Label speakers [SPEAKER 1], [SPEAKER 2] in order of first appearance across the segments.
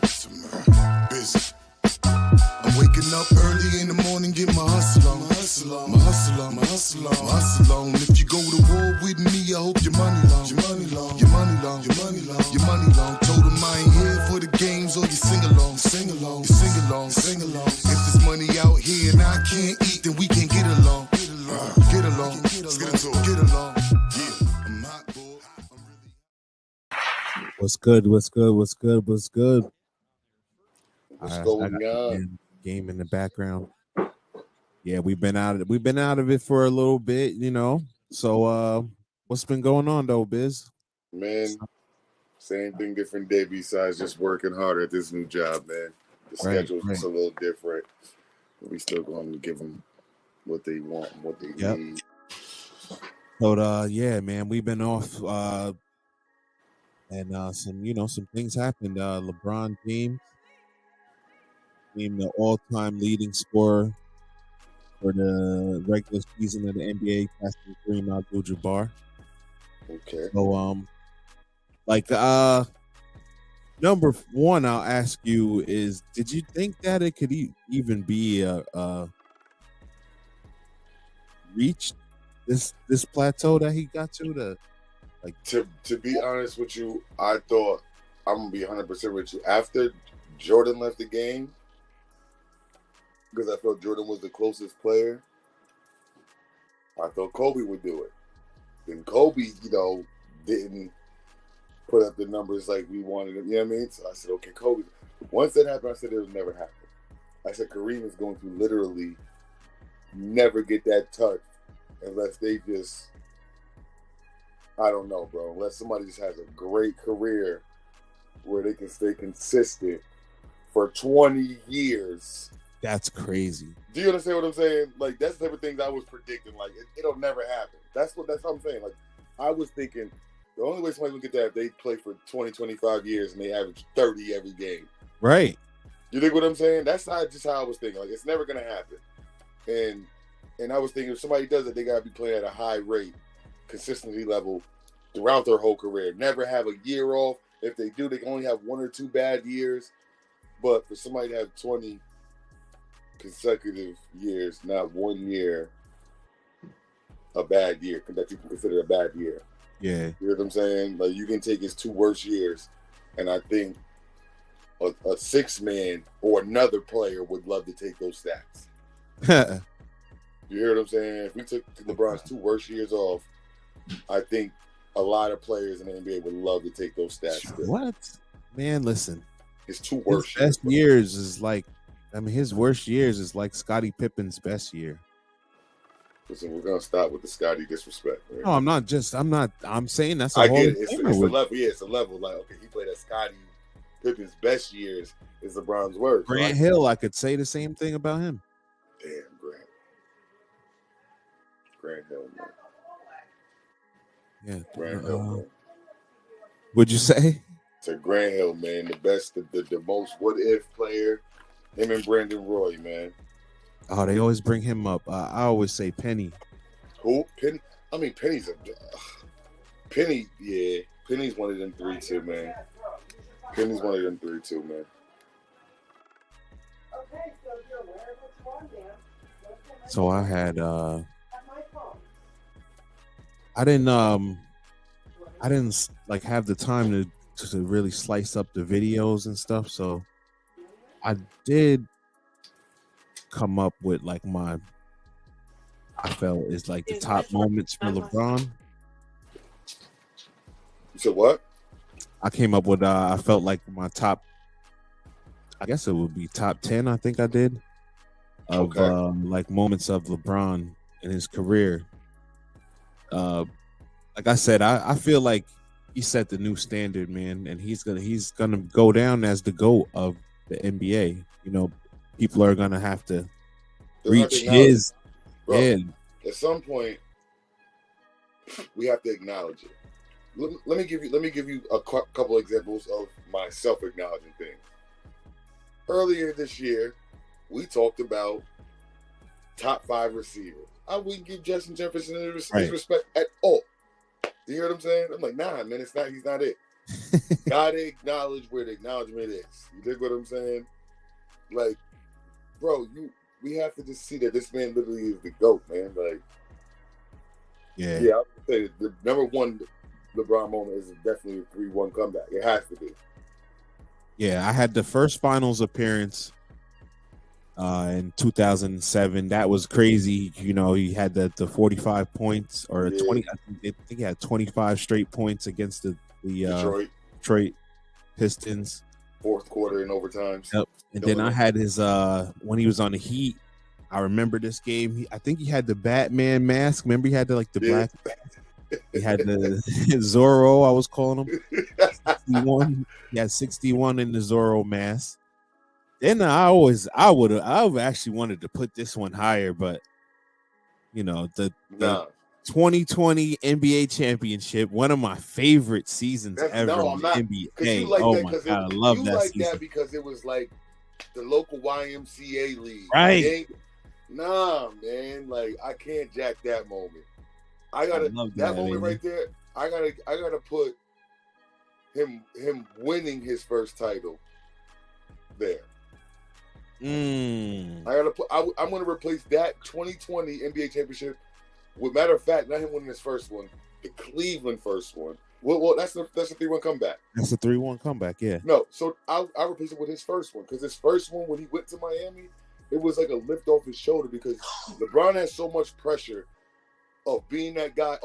[SPEAKER 1] Some busy. I'm waking up early in the morning, get my hustle on. My hustle on. My hustle on. My hustle on. My hustle on. If you go to war with me, I hope your money long. Your money long. Your money long. Your money long. Your money long. Told them I ain't here for the games or you sing along. Sing along. You sing along. Sing along. If there's money out here and I can't eat, then we can't get along. Get along. Get along. Let's get into it. Get along. Yeah. I'm hot, boy.
[SPEAKER 2] What's good? What's good? What's good? What's good?
[SPEAKER 3] What's
[SPEAKER 2] I
[SPEAKER 3] going
[SPEAKER 2] got
[SPEAKER 3] on?
[SPEAKER 2] the game in the background. Yeah, we've been out of it for a little bit, you know. So what's been going on though, Biz?
[SPEAKER 3] Man, same thing, different day besides just working harder at this new job, man. The schedule's just a little different. But we still going to give them what they want and what they need.
[SPEAKER 2] So yeah, man, we've been off and some things happened. LeBron James named the all-time leading scorer for the regular season of the NBA, passing Kareem Abdul-Jabbar.
[SPEAKER 3] Okay.
[SPEAKER 2] So number one, I'll ask you is: did you think that it could even be reached this plateau that he got to?
[SPEAKER 3] To be honest with you, I thought, I'm gonna be 100% with you. After Jordan left the game, because I felt Jordan was the closest player, I thought Kobe would do it. Then Kobe, didn't put up the numbers like we wanted him. You know what I mean? So I said, okay, Kobe. Once that happened, I said it would never happen. I said Kareem is going to literally never get that touch unless they just, I don't know, bro. Unless somebody just has a great career where they can stay consistent for 20 years.
[SPEAKER 2] That's crazy.
[SPEAKER 3] Do you understand what I'm saying? Like, that's the type of things I was predicting. Like, it'll never happen. That's what I'm saying. Like, I was thinking the only way somebody would get that if they play for 20, 25 years and they average 30 every game.
[SPEAKER 2] Right.
[SPEAKER 3] You think what I'm saying? That's not just how I was thinking. Like, it's never going to happen. And I was thinking if somebody does it, they got to be playing at a high rate, consistency level throughout their whole career. Never have a year off. If they do, they can only have 1 or 2 bad years. But for somebody to have 20 consecutive years, not 1 year a bad year that you can consider a bad year.
[SPEAKER 2] Yeah.
[SPEAKER 3] You hear what I'm saying? Like, you can take his 2 worst years, and I think a 6-man or another player would love to take those stats. You hear what I'm saying? If we took LeBron's 2 worst years off, I think a lot of players in the NBA would love to take those stats.
[SPEAKER 2] What? Man, listen.
[SPEAKER 3] His 2 worst
[SPEAKER 2] his best years is like, his worst years is like Scottie Pippen's best year.
[SPEAKER 3] Listen, we're gonna stop with the Scottie disrespect. Right?
[SPEAKER 2] No, I'm saying that's a
[SPEAKER 3] I
[SPEAKER 2] whole
[SPEAKER 3] get it. It's a level. Yeah, it's a level. Like, okay, he played at Scottie Pippen's best years is LeBron's worst.
[SPEAKER 2] Grant Hill, I could say the same thing about him.
[SPEAKER 3] Damn, Grant Hill, man.
[SPEAKER 2] Yeah.
[SPEAKER 3] Grant Hill, man.
[SPEAKER 2] What'd you say?
[SPEAKER 3] To Grant Hill, man, the best, the most what if player. Him and Brandon Roy, man.
[SPEAKER 2] Oh, they always bring him up. I always say Penny.
[SPEAKER 3] Who? Penny? I mean, Penny's Penny, yeah. Penny's one of them 3 too, man. Penny's one of them 3 too, man.
[SPEAKER 2] So I had I didn't like have the time to really slice up the videos and stuff, so I did come up with like I felt is like the top moments for LeBron.
[SPEAKER 3] You said what?
[SPEAKER 2] I came up with I felt like my top, I guess it would be top 10, I think I did, of like moments of LeBron in his career. Like I said, I feel like he set the new standard, man, and he's gonna go down as the GOAT of the NBA. You know, people are gonna have to reach his.
[SPEAKER 3] Bro,
[SPEAKER 2] yeah.
[SPEAKER 3] At some point, we have to acknowledge it. Let me give you a couple examples of my self-acknowledging things. Earlier this year, we talked about top 5 receivers. I wouldn't give Justin Jefferson his respect at all. You hear what I'm saying? I'm like, nah, man, he's not it. Gotta acknowledge where the acknowledgement is. You dig what I'm saying? Like, bro, we have to just see that this man literally is the GOAT, man. Like,
[SPEAKER 2] Yeah.
[SPEAKER 3] I would say the number one LeBron moment is definitely a 3-1 comeback. It has to be.
[SPEAKER 2] Yeah, I had the first finals appearance in 2007. That was crazy. You know, he had the 45 points or 20. I think he had 25 straight points against the Detroit Pistons.
[SPEAKER 3] Fourth quarter in overtime.
[SPEAKER 2] Yep. And then I had his when he was on the Heat. I remember this game. I think he had the Batman mask. Remember he had the black. He had the Zorro. I was calling him 61. He had 61 in the Zorro mask. Then I actually wanted to put this one higher, but you know the 2020 NBA championship, one of my favorite seasons ever in the NBA. Oh my God, I love that season.
[SPEAKER 3] That because it was like the local YMCA league,
[SPEAKER 2] right?
[SPEAKER 3] Nah, man, like I can't jack that moment. I gotta that moment right there. I gotta put him winning his first title there. I'm gonna replace that 2020 NBA championship with, matter of fact, not him winning his first one, the Cleveland first one. Well, that's a 3-1 comeback.
[SPEAKER 2] That's a 3-1 comeback, yeah.
[SPEAKER 3] No, so I'll replace it with his first one, because his first one when he went to Miami, it was like a lift off his shoulder because LeBron has so much pressure of being that guy.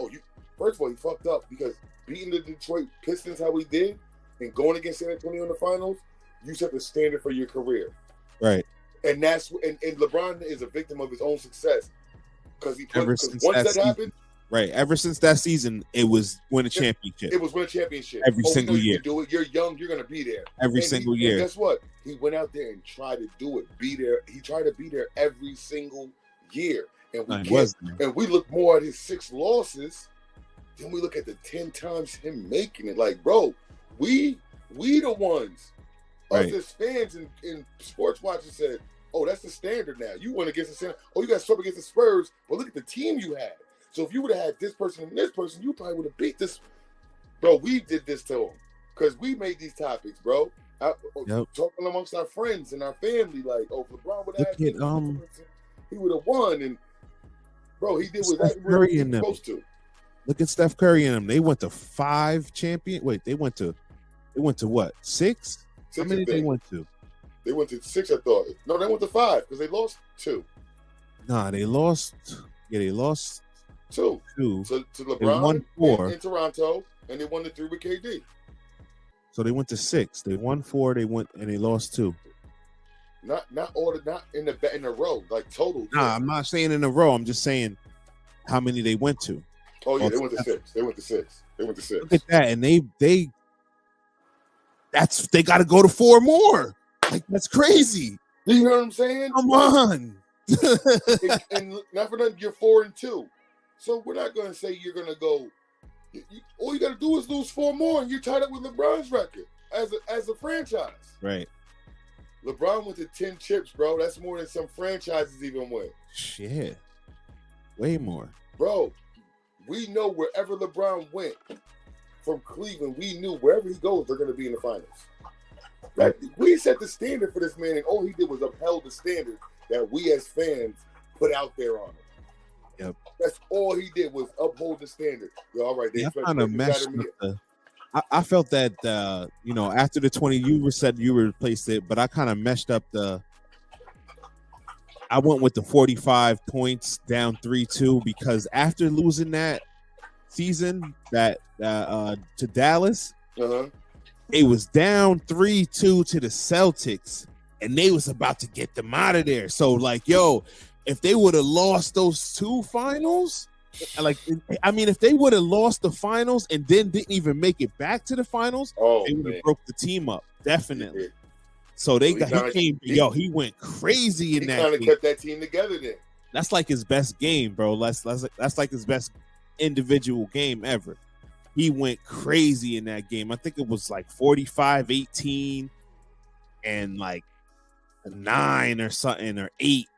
[SPEAKER 3] First of all, he fucked up because beating the Detroit Pistons how he did and going against San Antonio in the finals, you set the standard for your career.
[SPEAKER 2] Right.
[SPEAKER 3] And LeBron is a victim of his own success because once that happened.
[SPEAKER 2] Right. Ever since that season, it was win a championship.
[SPEAKER 3] It was win a championship.
[SPEAKER 2] Every single year.
[SPEAKER 3] You can do it. You're young. You're going to be there.
[SPEAKER 2] Every single year.
[SPEAKER 3] And guess what? He went out there and tried to do it. Be there. He tried to be there every single year. And we look more at his 6 losses than we look at the 10 times him making it. Like, bro, we the ones. Us as fans and sports watchers said, oh, that's the standard now. You went against the standard. Oh, you got swept against the Spurs. Well, look at the team you had. So if you would have had this person and this person, you probably would have beat this. Bro, we did this to him because we made these topics, bro. Talking amongst our friends and our family, like, oh, if LeBron would have had he would have won. And, bro, he did what he was supposed to.
[SPEAKER 2] Look at Steph Curry and them. They went to 5 champion. Wait, they went to what? 6? How many they went to?
[SPEAKER 3] They went to 6, I thought. No, they went to 5 because they lost 2.
[SPEAKER 2] Nah, they lost. Yeah, they lost
[SPEAKER 3] 2. So to LeBron, they won 4 in Toronto, and they won the 3 with KD.
[SPEAKER 2] So they went to 6. They won 4. They lost 2.
[SPEAKER 3] Not in a row, like total.
[SPEAKER 2] Nah, I'm not saying in a row. I'm just saying how many they went to.
[SPEAKER 3] Oh yeah, they went to 6. They went to 6.
[SPEAKER 2] Look at that, and they got to go to 4 more. Like, that's crazy.
[SPEAKER 3] You know what I'm saying?
[SPEAKER 2] Come on.
[SPEAKER 3] and not for nothing, you're 4-2. So we're not going to say you're going to go. All you got to do is lose 4 more, and you're tied up with LeBron's record as a franchise.
[SPEAKER 2] Right.
[SPEAKER 3] LeBron went to 10 chips, bro. That's more than some franchises even win.
[SPEAKER 2] Shit. Way more.
[SPEAKER 3] Bro, we know wherever LeBron went from Cleveland, we knew wherever he goes, they're going to be in the finals. Right. We set the standard for this man, and all he did was upheld the standard that we as fans put out there on him.
[SPEAKER 2] Yep.
[SPEAKER 3] That's all he did was uphold the standard. Yo, all right,
[SPEAKER 2] I kind of meshed with I felt that after the 20, you said you replaced it, but I kind of meshed up I went with the 45 points down 3-2 because after losing that season to Dallas, it was down 3-2 to the Celtics, and they was about to get them out of there. So, like, yo, if they would have lost those 2 finals, if they would have lost the finals and then didn't even make it back to the finals, they would have broke the team up, definitely. So he went crazy in that. He kind of
[SPEAKER 3] kept that team together then.
[SPEAKER 2] That's like his best game, bro. That's like his best individual game ever. He went crazy in that game. I think it was like 45-18 and like 9 or something or 8.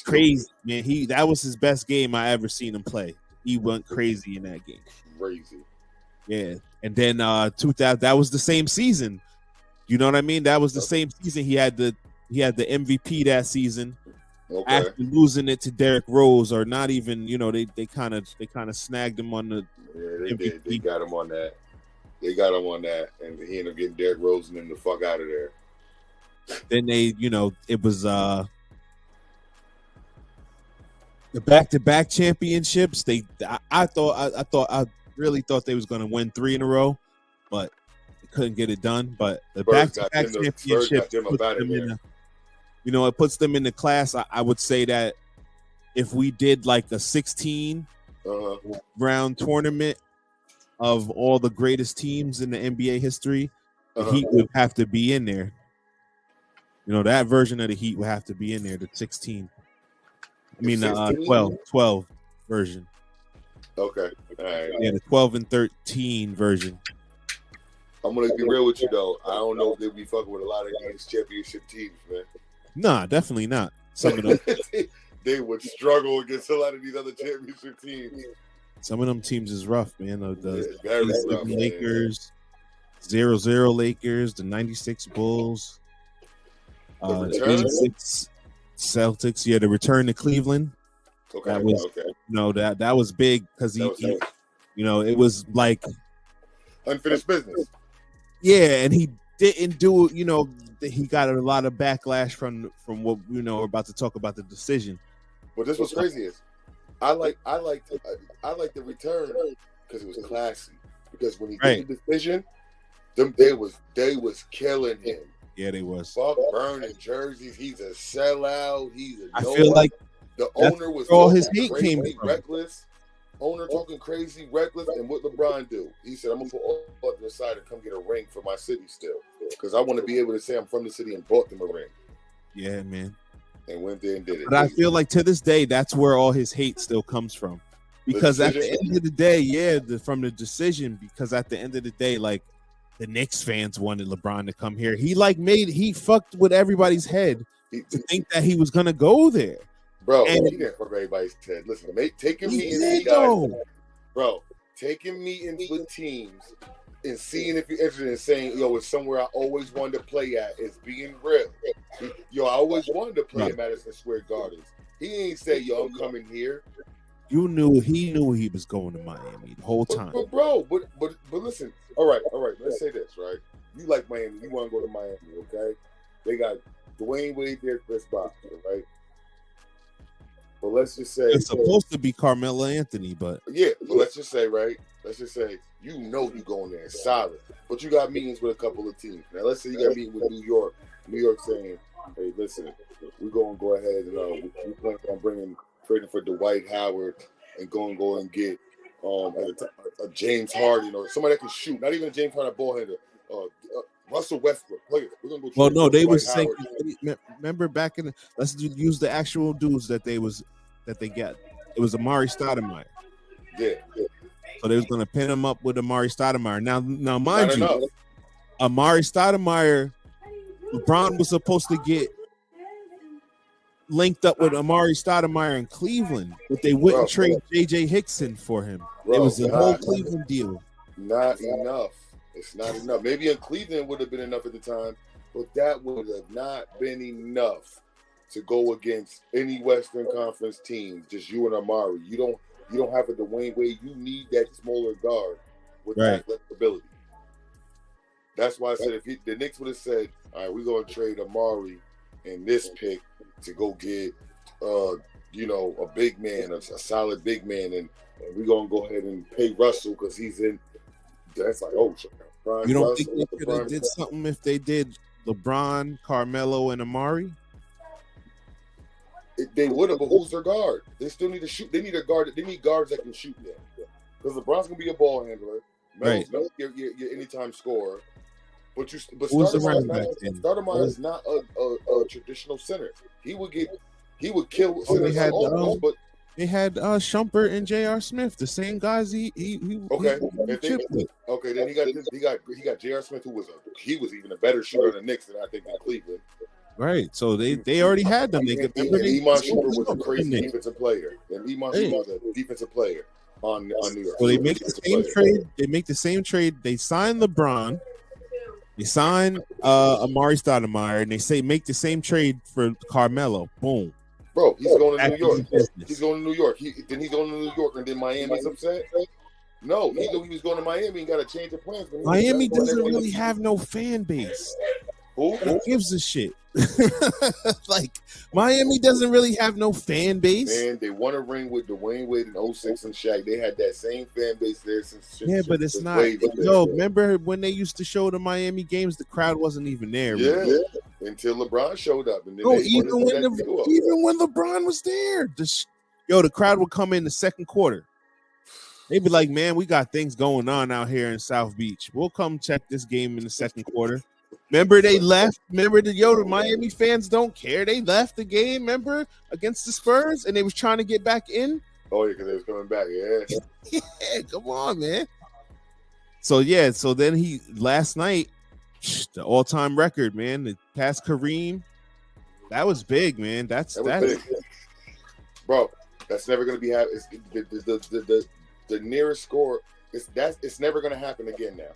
[SPEAKER 2] Crazy, man. That was his best game I ever seen him play. He went crazy in that game.
[SPEAKER 3] Crazy.
[SPEAKER 2] Yeah, and then 2000. That was the same season. You know what I mean? That was the same season. He had the MVP that season.
[SPEAKER 3] Okay.
[SPEAKER 2] After losing it to Derrick Rose, or not even, they kind of snagged him on the.
[SPEAKER 3] Yeah, they
[SPEAKER 2] MVP.
[SPEAKER 3] did. They got him on that. And he ended up getting Derrick Rose and them the fuck out of there.
[SPEAKER 2] Then it was the back-to-back championships. I really thought they was going to win 3 in a row, but they couldn't get it done. But the back-to-back championships it puts them in the class. I would say that if we did like a 16 round tournament of all the greatest teams in the NBA history, the Heat would have to be in there. That version of the Heat would have to be in there, the 16. I mean, 12 version.
[SPEAKER 3] Okay. All right.
[SPEAKER 2] Yeah, the 12 and 13 version.
[SPEAKER 3] I'm going to be real with you, though. I don't know if they'll be fucking with a lot of these championship teams, man.
[SPEAKER 2] Nah, definitely not. Some of them.
[SPEAKER 3] They would struggle against a lot of these other championship teams.
[SPEAKER 2] Some of them teams is rough, man. The
[SPEAKER 3] very rough,
[SPEAKER 2] Lakers, 0-0 Lakers, the 96 Bulls, 86 Celtics. Yeah, the return to Cleveland.
[SPEAKER 3] Okay,
[SPEAKER 2] that was that was big because it was like
[SPEAKER 3] unfinished business.
[SPEAKER 2] Yeah, and he didn't do. He got a lot of backlash from what we're about to talk about the decision.
[SPEAKER 3] But this was crazy is I like the return because it was classy. Because when he did the decision, they was killing him.
[SPEAKER 2] Yeah, they was.
[SPEAKER 3] Fuck burning jerseys. He's a sellout.
[SPEAKER 2] I feel like
[SPEAKER 3] the owner was
[SPEAKER 2] all his hate
[SPEAKER 3] crazy,
[SPEAKER 2] came from.
[SPEAKER 3] Reckless. Owner talking crazy, reckless, and what LeBron do? He said, "I'm gonna put all of them aside and come get a ring for my city still, because I want to be able to say I'm from the city and bought them a ring."
[SPEAKER 2] Yeah, man.
[SPEAKER 3] And went there and did it.
[SPEAKER 2] But I feel like to this day, that's where all his hate still comes from, because at the end of the day, from the decision. Because at the end of the day, like the Knicks fans wanted LeBron to come here. He fucked with everybody's head to think that he was gonna go there.
[SPEAKER 3] Bro, he didn't fuck everybody's head. Listen, taking meetings, guys. Bro, taking meetings with teams and seeing if you're interested in saying, yo, it's somewhere I always wanted to play at. It's being real. Yo, I always wanted to play at Madison Square Gardens. He ain't say, yo, I'm coming here.
[SPEAKER 2] He knew he was going to Miami the whole time.
[SPEAKER 3] But listen, all right. Let's say this, right? You like Miami. You want to go to Miami, okay? They got Dwayne Wade there, Chris Bosh, right? But let's just say
[SPEAKER 2] it's supposed to be Carmelo Anthony, but
[SPEAKER 3] let's just say you going there solid, but you got meetings with a couple of teams. Now let's say you got a meeting with New York saying, hey, listen, we're gonna go ahead and we plan on trading for Dwight Howard and go and get a James Harden or somebody that can shoot, not even a James Harden ball handler, Russell Westbrook players. We're gonna go.
[SPEAKER 2] Well, no, they were saying. Remember back in let's use the actual dudes that they got. It was Amari Stoudemire.
[SPEAKER 3] Yeah.
[SPEAKER 2] So they was gonna pin him up with Amari Stoudemire. Now, mind you, Amari Stoudemire, LeBron was supposed to get linked up with Amari Stoudemire in Cleveland, but they wouldn't trade J.J. Hickson for him. It was a whole Cleveland deal.
[SPEAKER 3] Not enough. It's not enough. Maybe in Cleveland would have been enough at the time, but that would have not been enough to go against any Western Conference team. Just you and Amari. You don't have a Dwayne Wade. You need that smaller guard with that flexibility. That's why I said if the Knicks would have said, "All right, we're going to trade Amari and this pick to go get, a big man, a solid big man, and we're going to go ahead and pay Russell because he's in." That's like, oh,
[SPEAKER 2] you don't think they could have did something if they did LeBron, Carmelo, and Amari?
[SPEAKER 3] They would have, but who's their guard? They still need to shoot. They need a guard. They need guards that can shoot them. Because LeBron's gonna be a ball handler. Melo's your anytime scorer. But Stoudemire is not a traditional center. He would kill.
[SPEAKER 2] They had Shumpert and J.R. Smith, the same guys. Then he
[SPEAKER 3] got J.R. Smith, who was even a better shooter than the Knicks than I think in Cleveland.
[SPEAKER 2] Right, so they already had them.
[SPEAKER 3] Iman Shumpert was a crazy defensive player. on New York.
[SPEAKER 2] So they make the same trade. They make the same trade. They sign LeBron. They sign Amari Stoudemire, and they say make the same trade for Carmelo. Boom.
[SPEAKER 3] Bro, he's going to
[SPEAKER 2] Back
[SPEAKER 3] New York.
[SPEAKER 2] business.
[SPEAKER 3] He's going to New York. He's going to New York, and then Miami's upset. No, he knew he was going to Miami and got to change the plans.
[SPEAKER 2] Miami doesn't really have no fan base.
[SPEAKER 3] Who
[SPEAKER 2] gives a shit? Like Miami doesn't really have no fan base.
[SPEAKER 3] Man, they won a ring with Dwayne Wade in 06 and Shaq. They had that same fan base there since.
[SPEAKER 2] Yeah, but it's not. Yo, remember when they used to show the Miami games? The crowd wasn't even there.
[SPEAKER 3] Yeah, really. Until LeBron showed up. And then
[SPEAKER 2] even when LeBron was there, the crowd would come in the second quarter. They'd be like, "Man, we got things going on out here in South Beach. We'll come check this game in the second quarter." Remember they left? Remember the Miami fans don't care. They left the game, remember, against the Spurs, and they was trying to get back in.
[SPEAKER 3] Oh, yeah, because they was coming back, yeah.
[SPEAKER 2] Yeah, come on, man. So then last night, the all-time record, man, the past Kareem, that was big, man. That's
[SPEAKER 3] big. Bro, that's never going to be happening. The nearest score, it's never going to happen again now.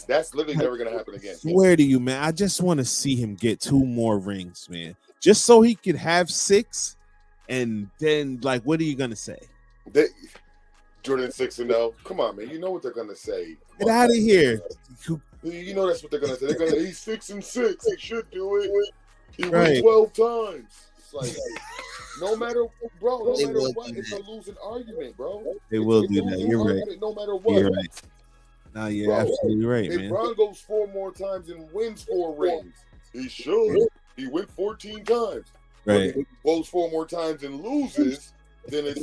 [SPEAKER 3] That's literally never going to happen again.
[SPEAKER 2] I swear to you, man, I just want to see him get 2 more rings, man. Just so he could have 6, and then, like, what are you going to say?
[SPEAKER 3] Jordan 6-0. Come on, man. You know what they're going to say.
[SPEAKER 2] Get out of here.
[SPEAKER 3] You know that's what they're going to say. They're going to say, he's 6-6. He should do it. He won 12 times. It's like, no matter what, it's a losing argument, bro.
[SPEAKER 2] They will do that. You're right.
[SPEAKER 3] No matter what.
[SPEAKER 2] You're right. No, you're absolutely right, man.
[SPEAKER 3] LeBron goes 4 more times and wins 4 rings. He should. He went 14 times.
[SPEAKER 2] Right.
[SPEAKER 3] If he goes 4 more times and loses, then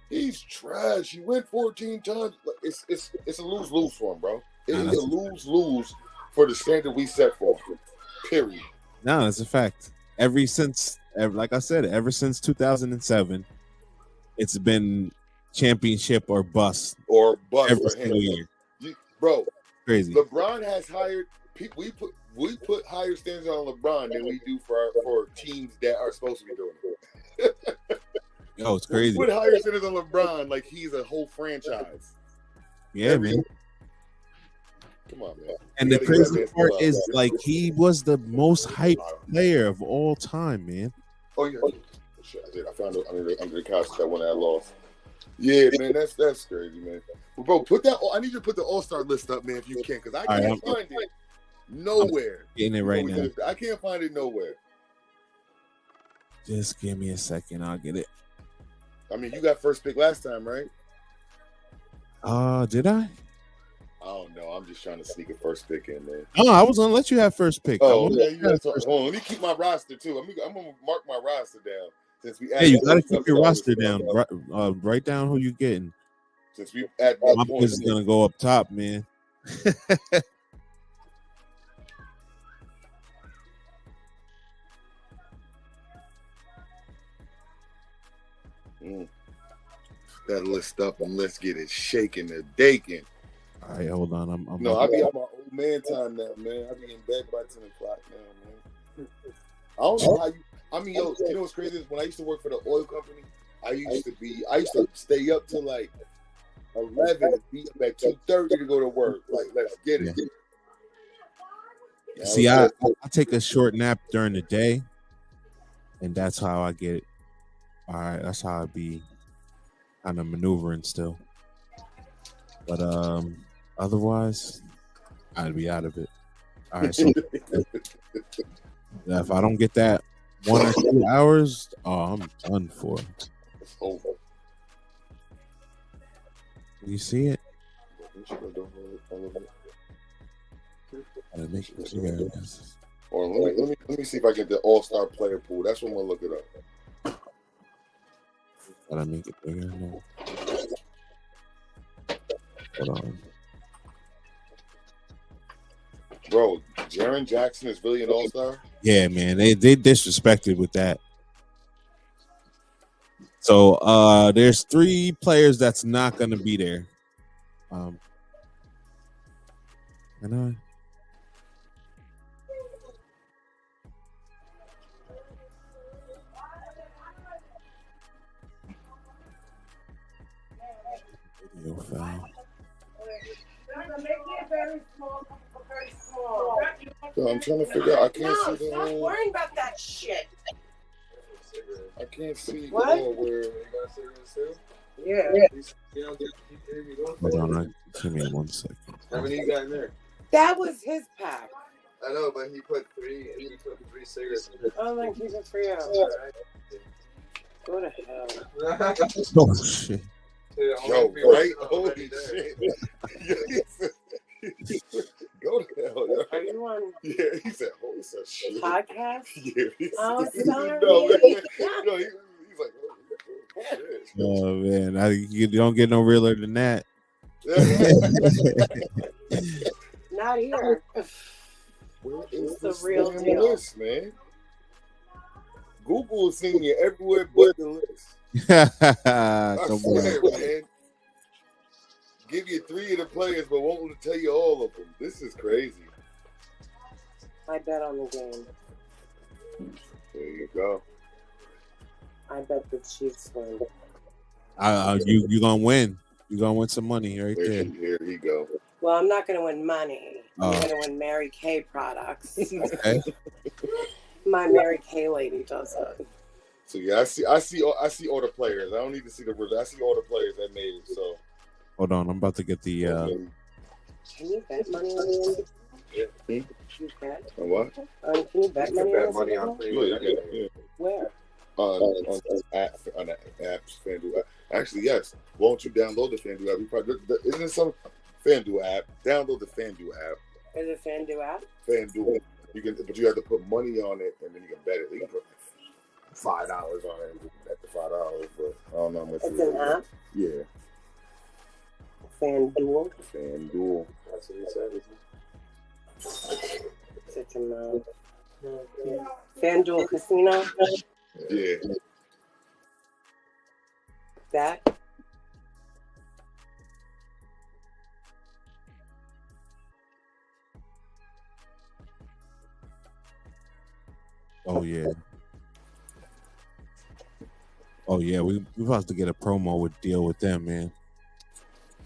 [SPEAKER 3] he's trash. He went 14 times. It's a lose-lose for him, bro. It is a lose-lose for the standard we set for him. Period.
[SPEAKER 2] No, it's a fact. Like I said, ever since 2007, it's been championship or bust. Every single year.
[SPEAKER 3] Bro,
[SPEAKER 2] crazy.
[SPEAKER 3] LeBron has hired people. We put higher standards on LeBron than we do for teams that are supposed to be doing it.
[SPEAKER 2] Yo, it's crazy.
[SPEAKER 3] We put higher standards on LeBron like he's a whole franchise.
[SPEAKER 2] Yeah, man.
[SPEAKER 3] Come on, man.
[SPEAKER 2] And the crazy part is, like, he was the most hyped player of all time, man.
[SPEAKER 3] Oh yeah, shit, I did. I found it under the couch that one I lost. Yeah, man, that's crazy, man. Well, bro, I need you to put the All-Star list up, man, if you can, because I can't find it nowhere.
[SPEAKER 2] I'm getting it right now.
[SPEAKER 3] I can't find it nowhere.
[SPEAKER 2] Just give me a second, I'll get it.
[SPEAKER 3] I mean, you got first pick last time, right?
[SPEAKER 2] Did I?
[SPEAKER 3] I don't know. I'm just trying to sneak a first pick in, man.
[SPEAKER 2] Oh, I was gonna let you have first pick.
[SPEAKER 3] Oh, yeah, you got first. Hold on, let me keep my roster too. I'm gonna mark my roster down since we.
[SPEAKER 2] Hey, you gotta keep your roster down. Write down who you getting.
[SPEAKER 3] Since we at that
[SPEAKER 2] my
[SPEAKER 3] point,
[SPEAKER 2] is gonna go up top, man.
[SPEAKER 3] That list up and let's get it shaking and daking.
[SPEAKER 2] All right, hold on.
[SPEAKER 3] I be on my old man time now, man. I be in bed by 10 o'clock now, man. I don't know how you. I mean, yo, you know what's crazy is when I used to work for the oil company, I used to stay up till like 11 and be up at 2:30 to go to work. Like, let's get it.
[SPEAKER 2] Yeah. See, I take a short nap during the day, and that's how I get it. All right, that's how I be kind of maneuvering still. But otherwise, I'd be out of it. All right, so if I don't get that 1 or 2 hours, I'm done for.
[SPEAKER 3] It's over.
[SPEAKER 2] You see it?
[SPEAKER 3] Or let me see if I get the All-Star player pool. That's when we'll look it up.
[SPEAKER 2] Gotta make it bigger. No. Hold on.
[SPEAKER 3] Bro, Jaren Jackson is really an All-Star?
[SPEAKER 2] Yeah, man. They disrespected with that. So there's 3 players that's not gonna be there. And video. foul.
[SPEAKER 3] Yo, I'm trying to figure out. I can't see the
[SPEAKER 4] stop
[SPEAKER 3] whole.
[SPEAKER 4] worrying about that shit.
[SPEAKER 3] I can't see
[SPEAKER 4] What?
[SPEAKER 3] where.
[SPEAKER 4] Yeah.
[SPEAKER 2] Hold on, give me 1 second.
[SPEAKER 5] How many you got in there?
[SPEAKER 4] That was his pack.
[SPEAKER 5] I know, but he put 3 and he put 3 cigarettes in
[SPEAKER 4] I'm like, keep it for you. Go to hell.
[SPEAKER 2] Oh shit!
[SPEAKER 3] Yo, right? Holy shit. Go to hell, yo.
[SPEAKER 4] Are you on
[SPEAKER 3] Yeah, he said, holy shit.
[SPEAKER 4] podcast?
[SPEAKER 3] Yeah,
[SPEAKER 4] Oh, sorry.
[SPEAKER 3] No, he's like, oh, shit.
[SPEAKER 2] Oh man, you don't get no realer than that.
[SPEAKER 4] Not here.
[SPEAKER 3] Where is
[SPEAKER 4] The
[SPEAKER 3] this
[SPEAKER 4] real
[SPEAKER 3] damn
[SPEAKER 4] deal.
[SPEAKER 3] list, man? Google is seeing you everywhere but the list. I
[SPEAKER 2] Come
[SPEAKER 3] swear,
[SPEAKER 2] on.
[SPEAKER 3] man. Give you 3 of the players, but won't tell you all of them. This is crazy.
[SPEAKER 4] I bet on the game.
[SPEAKER 3] There you go.
[SPEAKER 4] I bet the Chiefs win.
[SPEAKER 2] You gonna win? You gonna win some money right there?
[SPEAKER 3] Here you go.
[SPEAKER 4] Well, I'm not going to win money. I'm
[SPEAKER 2] Oh.
[SPEAKER 4] going to win Mary Kay products.
[SPEAKER 2] Okay.
[SPEAKER 4] My Mary Kay lady does it.
[SPEAKER 3] So yeah, I see all the players. I don't need to see the I see all the players that made it. So
[SPEAKER 2] Hold on, I'm about to get the.
[SPEAKER 4] Can you bet money on the end?
[SPEAKER 3] Hmm?
[SPEAKER 4] You bet?
[SPEAKER 3] and what?
[SPEAKER 4] Can you bet
[SPEAKER 5] You
[SPEAKER 4] money
[SPEAKER 5] can bet
[SPEAKER 4] on
[SPEAKER 5] money
[SPEAKER 4] the
[SPEAKER 5] on
[SPEAKER 4] end?
[SPEAKER 5] pretty
[SPEAKER 3] Yeah,
[SPEAKER 5] much
[SPEAKER 3] yeah,
[SPEAKER 5] anything.
[SPEAKER 3] yeah.
[SPEAKER 4] Where?
[SPEAKER 3] On the apps, FanDuel app. Actually, yes. Won't you download the FanDuel app? You probably, isn't there some FanDuel app? Download the FanDuel app.
[SPEAKER 4] Is it FanDuel app?
[SPEAKER 3] FanDuel. You can, but you have to put money on it, and then you can bet it. You can put $5 on it. You can bet the $5, but I don't know how much.
[SPEAKER 4] It's an app?
[SPEAKER 3] Yeah,
[SPEAKER 4] FanDuel?
[SPEAKER 3] FanDuel.
[SPEAKER 5] That's what he said.
[SPEAKER 4] Such a mouth. FanDuel Casino?
[SPEAKER 3] Yeah.
[SPEAKER 4] That?
[SPEAKER 2] Oh yeah. Oh yeah, we about to get a promo with deal with them, man.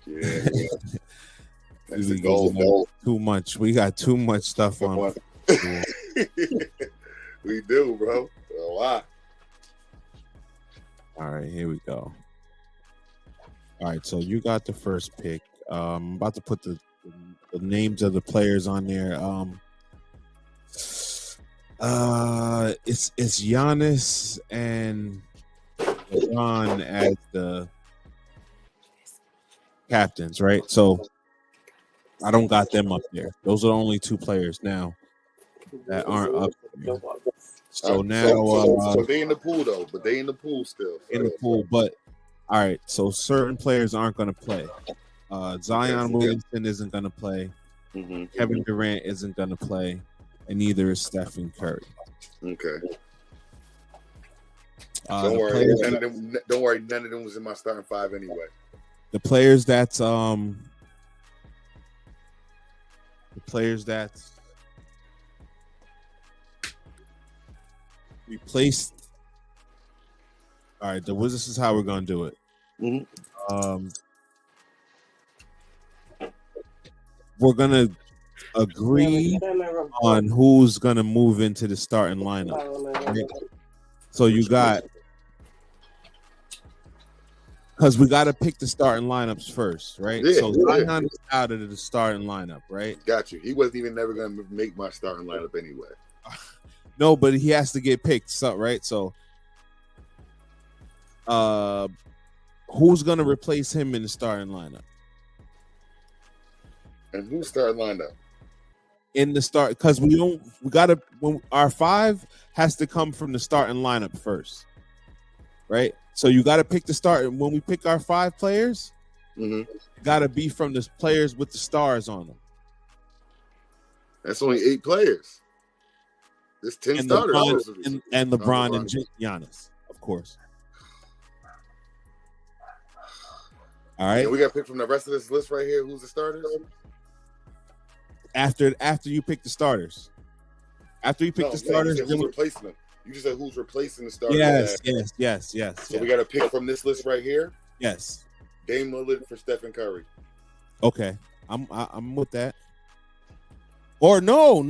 [SPEAKER 3] Yeah. That's
[SPEAKER 2] We
[SPEAKER 3] the goal.
[SPEAKER 2] too much. We got too much stuff on.
[SPEAKER 3] We do, bro. A lot.
[SPEAKER 2] All right, here we go. All right, so you got the first pick. I'm about to put the names of the players on there. It's Giannis and LeBron as the captains, right? So I don't got them up there. Those are the only 2 players now that aren't up there. So now
[SPEAKER 3] but they in the pool though. But they in the pool still.
[SPEAKER 2] in the pool, but all right, so certain players aren't going to play. Zion Williamson isn't going to play.
[SPEAKER 3] Mm-hmm.
[SPEAKER 2] Kevin Durant isn't going to play, and neither is Stephen Curry.
[SPEAKER 3] Okay.
[SPEAKER 2] The
[SPEAKER 3] Don't worry. None of them was in my starting 5 anyway.
[SPEAKER 2] The players that's replaced. All right, this is how we're gonna do it.
[SPEAKER 3] Mm-hmm.
[SPEAKER 2] We're gonna agree on who's gonna move into the starting lineup. Right? So you got, because we got to pick the starting lineups first, right?
[SPEAKER 3] Yeah,
[SPEAKER 2] so Zion is out of the starting lineup, right?
[SPEAKER 3] Got you. He wasn't even never going to make my starting lineup anyway.
[SPEAKER 2] No, but he has to get picked, so, right? So, who's going to replace him in the starting lineup?
[SPEAKER 3] And who's starting lineup?
[SPEAKER 2] In the start, because our 5 has to come from the starting lineup first, right? So you got to pick the start. When we pick our 5 players,
[SPEAKER 3] Mm-hmm.
[SPEAKER 2] got to be from the players with the stars on them.
[SPEAKER 3] That's only 8 players. There's 10
[SPEAKER 2] And
[SPEAKER 3] starters.
[SPEAKER 2] LeBron and Giannis, of course. All right.
[SPEAKER 3] And we got to pick from the rest of this list right here. Who's the starters?
[SPEAKER 2] After you pick the starters. After you pick the starters,
[SPEAKER 3] you said who's replacing them. You just said who's replacing the starters.
[SPEAKER 2] Yes.
[SPEAKER 3] So we got to pick from this list right here.
[SPEAKER 2] Yes.
[SPEAKER 3] Dame Lillard for Stephen Curry.
[SPEAKER 2] Okay, I'm with that. Or no,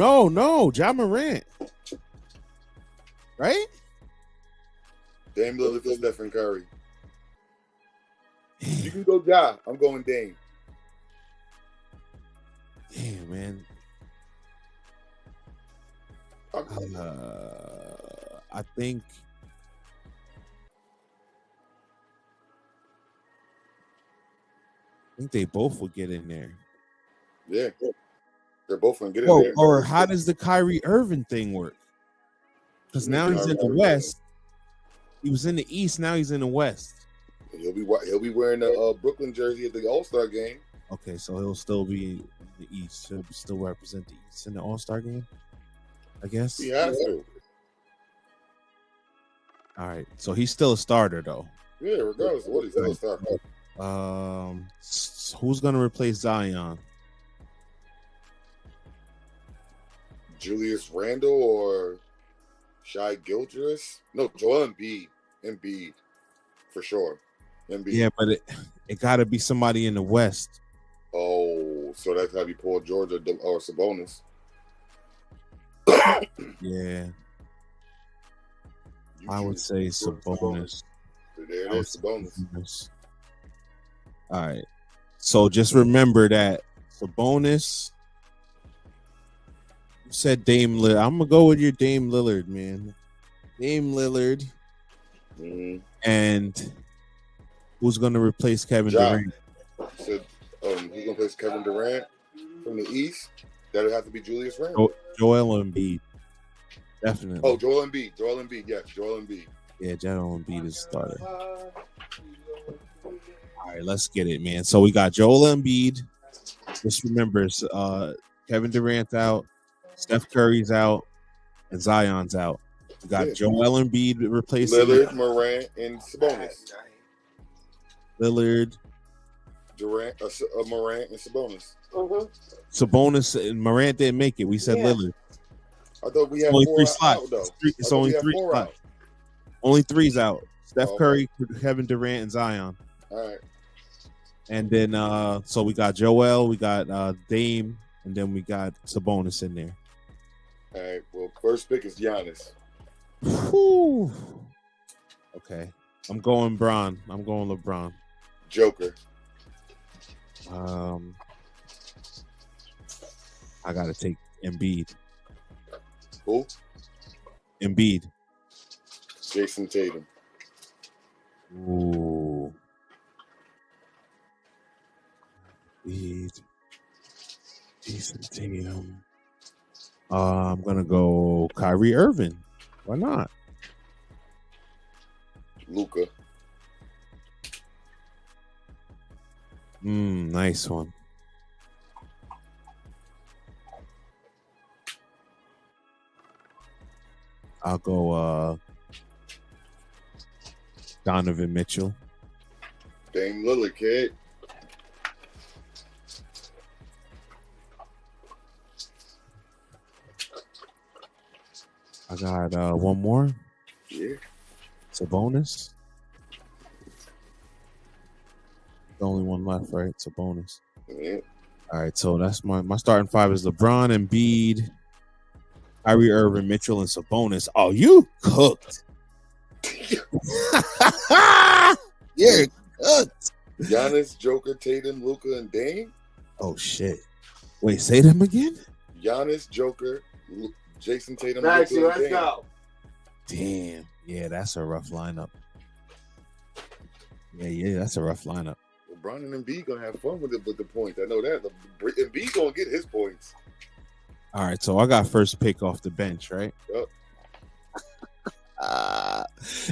[SPEAKER 2] Ja Morant. Right?
[SPEAKER 3] Dame Lillard for Stephen Curry. You can go Ja. I'm going Dame.
[SPEAKER 2] Damn, man. I think they both will get in there.
[SPEAKER 3] Yeah. They're both going to get in there.
[SPEAKER 2] Or how does the Kyrie Irving thing work? Because now he's in the West. He was in the East. Now he's in the West.
[SPEAKER 3] He'll be wearing the Brooklyn jersey at the All-Star game.
[SPEAKER 2] Okay, so he'll still be in the East. He'll still represent the East in the All-Star game, I guess.
[SPEAKER 3] He has to.
[SPEAKER 2] All right, so he's still a starter though.
[SPEAKER 3] Yeah, regardless of what, he's still a starter.
[SPEAKER 2] Who's gonna replace Zion?
[SPEAKER 3] Julius Randle or Shai Gilgeous? No, Joel Embiid. Embiid, for sure. Embiid.
[SPEAKER 2] Yeah, but it got to be somebody in the West.
[SPEAKER 3] Oh, so that's how you Paul George or Sabonis.
[SPEAKER 2] Yeah, I would say Sabonis.
[SPEAKER 3] There it is, Sabonis.
[SPEAKER 2] All right, so just remember that Sabonis. You said Dame Lillard. I'm gonna go with your Dame Lillard, man. Dame Lillard.
[SPEAKER 3] Mm-hmm.
[SPEAKER 2] And who's going to replace Kevin Durant?
[SPEAKER 3] Said who's going to replace Kevin Durant from the East? That'll have to be Julius Randle.
[SPEAKER 2] Joel Embiid. Definitely.
[SPEAKER 3] Oh, Joel Embiid. Joel Embiid. Yes, Joel Embiid.
[SPEAKER 2] Yeah, Joel Embiid is starter. All right, let's get it, man. So we got Joel Embiid. Just remember, Kevin Durant's out, Steph Curry's out, and Zion's out. We got Joel Embiid replacing
[SPEAKER 3] Lillard, Morant, and Sabonis.
[SPEAKER 2] Lillard,
[SPEAKER 3] Durant, Morant, and Sabonis.
[SPEAKER 4] Mm-hmm.
[SPEAKER 2] Sabonis and Morant didn't make it. We said Lillard.
[SPEAKER 3] I thought we had
[SPEAKER 2] only
[SPEAKER 3] four
[SPEAKER 2] 3 slots.
[SPEAKER 3] out, though.
[SPEAKER 2] It's only 3 slots. Only 3's out. Steph Curry, Kevin Durant, and Zion.
[SPEAKER 3] All right.
[SPEAKER 2] And then so we got Joel, we got Dame, and then we got Sabonis in there.
[SPEAKER 3] All right. Well, first pick is Giannis.
[SPEAKER 2] Whew. Okay. I'm going LeBron.
[SPEAKER 3] Joker.
[SPEAKER 2] I gotta take Embiid.
[SPEAKER 3] Who?
[SPEAKER 2] Embiid.
[SPEAKER 3] Jason Tatum.
[SPEAKER 2] Ooh. Embiid. Jason Tatum. I'm gonna go Kyrie Irving. Why not?
[SPEAKER 3] Luka.
[SPEAKER 2] Nice one. I'll go Donovan Mitchell.
[SPEAKER 3] Dame Lillard, kid.
[SPEAKER 2] I got one more.
[SPEAKER 3] Yeah.
[SPEAKER 2] Sabonis. The only one left, right? Sabonis.
[SPEAKER 3] Yeah.
[SPEAKER 2] All right, so that's my starting 5 is LeBron, Embiid, Kyrie Irving, Mitchell, and Sabonis. Oh, you cooked. You're cooked.
[SPEAKER 3] Giannis, Joker, Tatum, Luka, and Dame.
[SPEAKER 2] Oh shit! Wait, say them again.
[SPEAKER 3] Giannis, Joker, Jason Tatum,
[SPEAKER 5] Maxie,
[SPEAKER 3] Luka, and
[SPEAKER 5] let's
[SPEAKER 3] Dame.
[SPEAKER 5] go.
[SPEAKER 2] Damn. Yeah, that's a rough lineup. Yeah, that's a rough lineup.
[SPEAKER 3] LeBron and Embiid gonna have fun with the points. I know that. Embiid gonna get his points.
[SPEAKER 2] All right, so I got first pick off the bench, right?
[SPEAKER 3] Yep.
[SPEAKER 2] All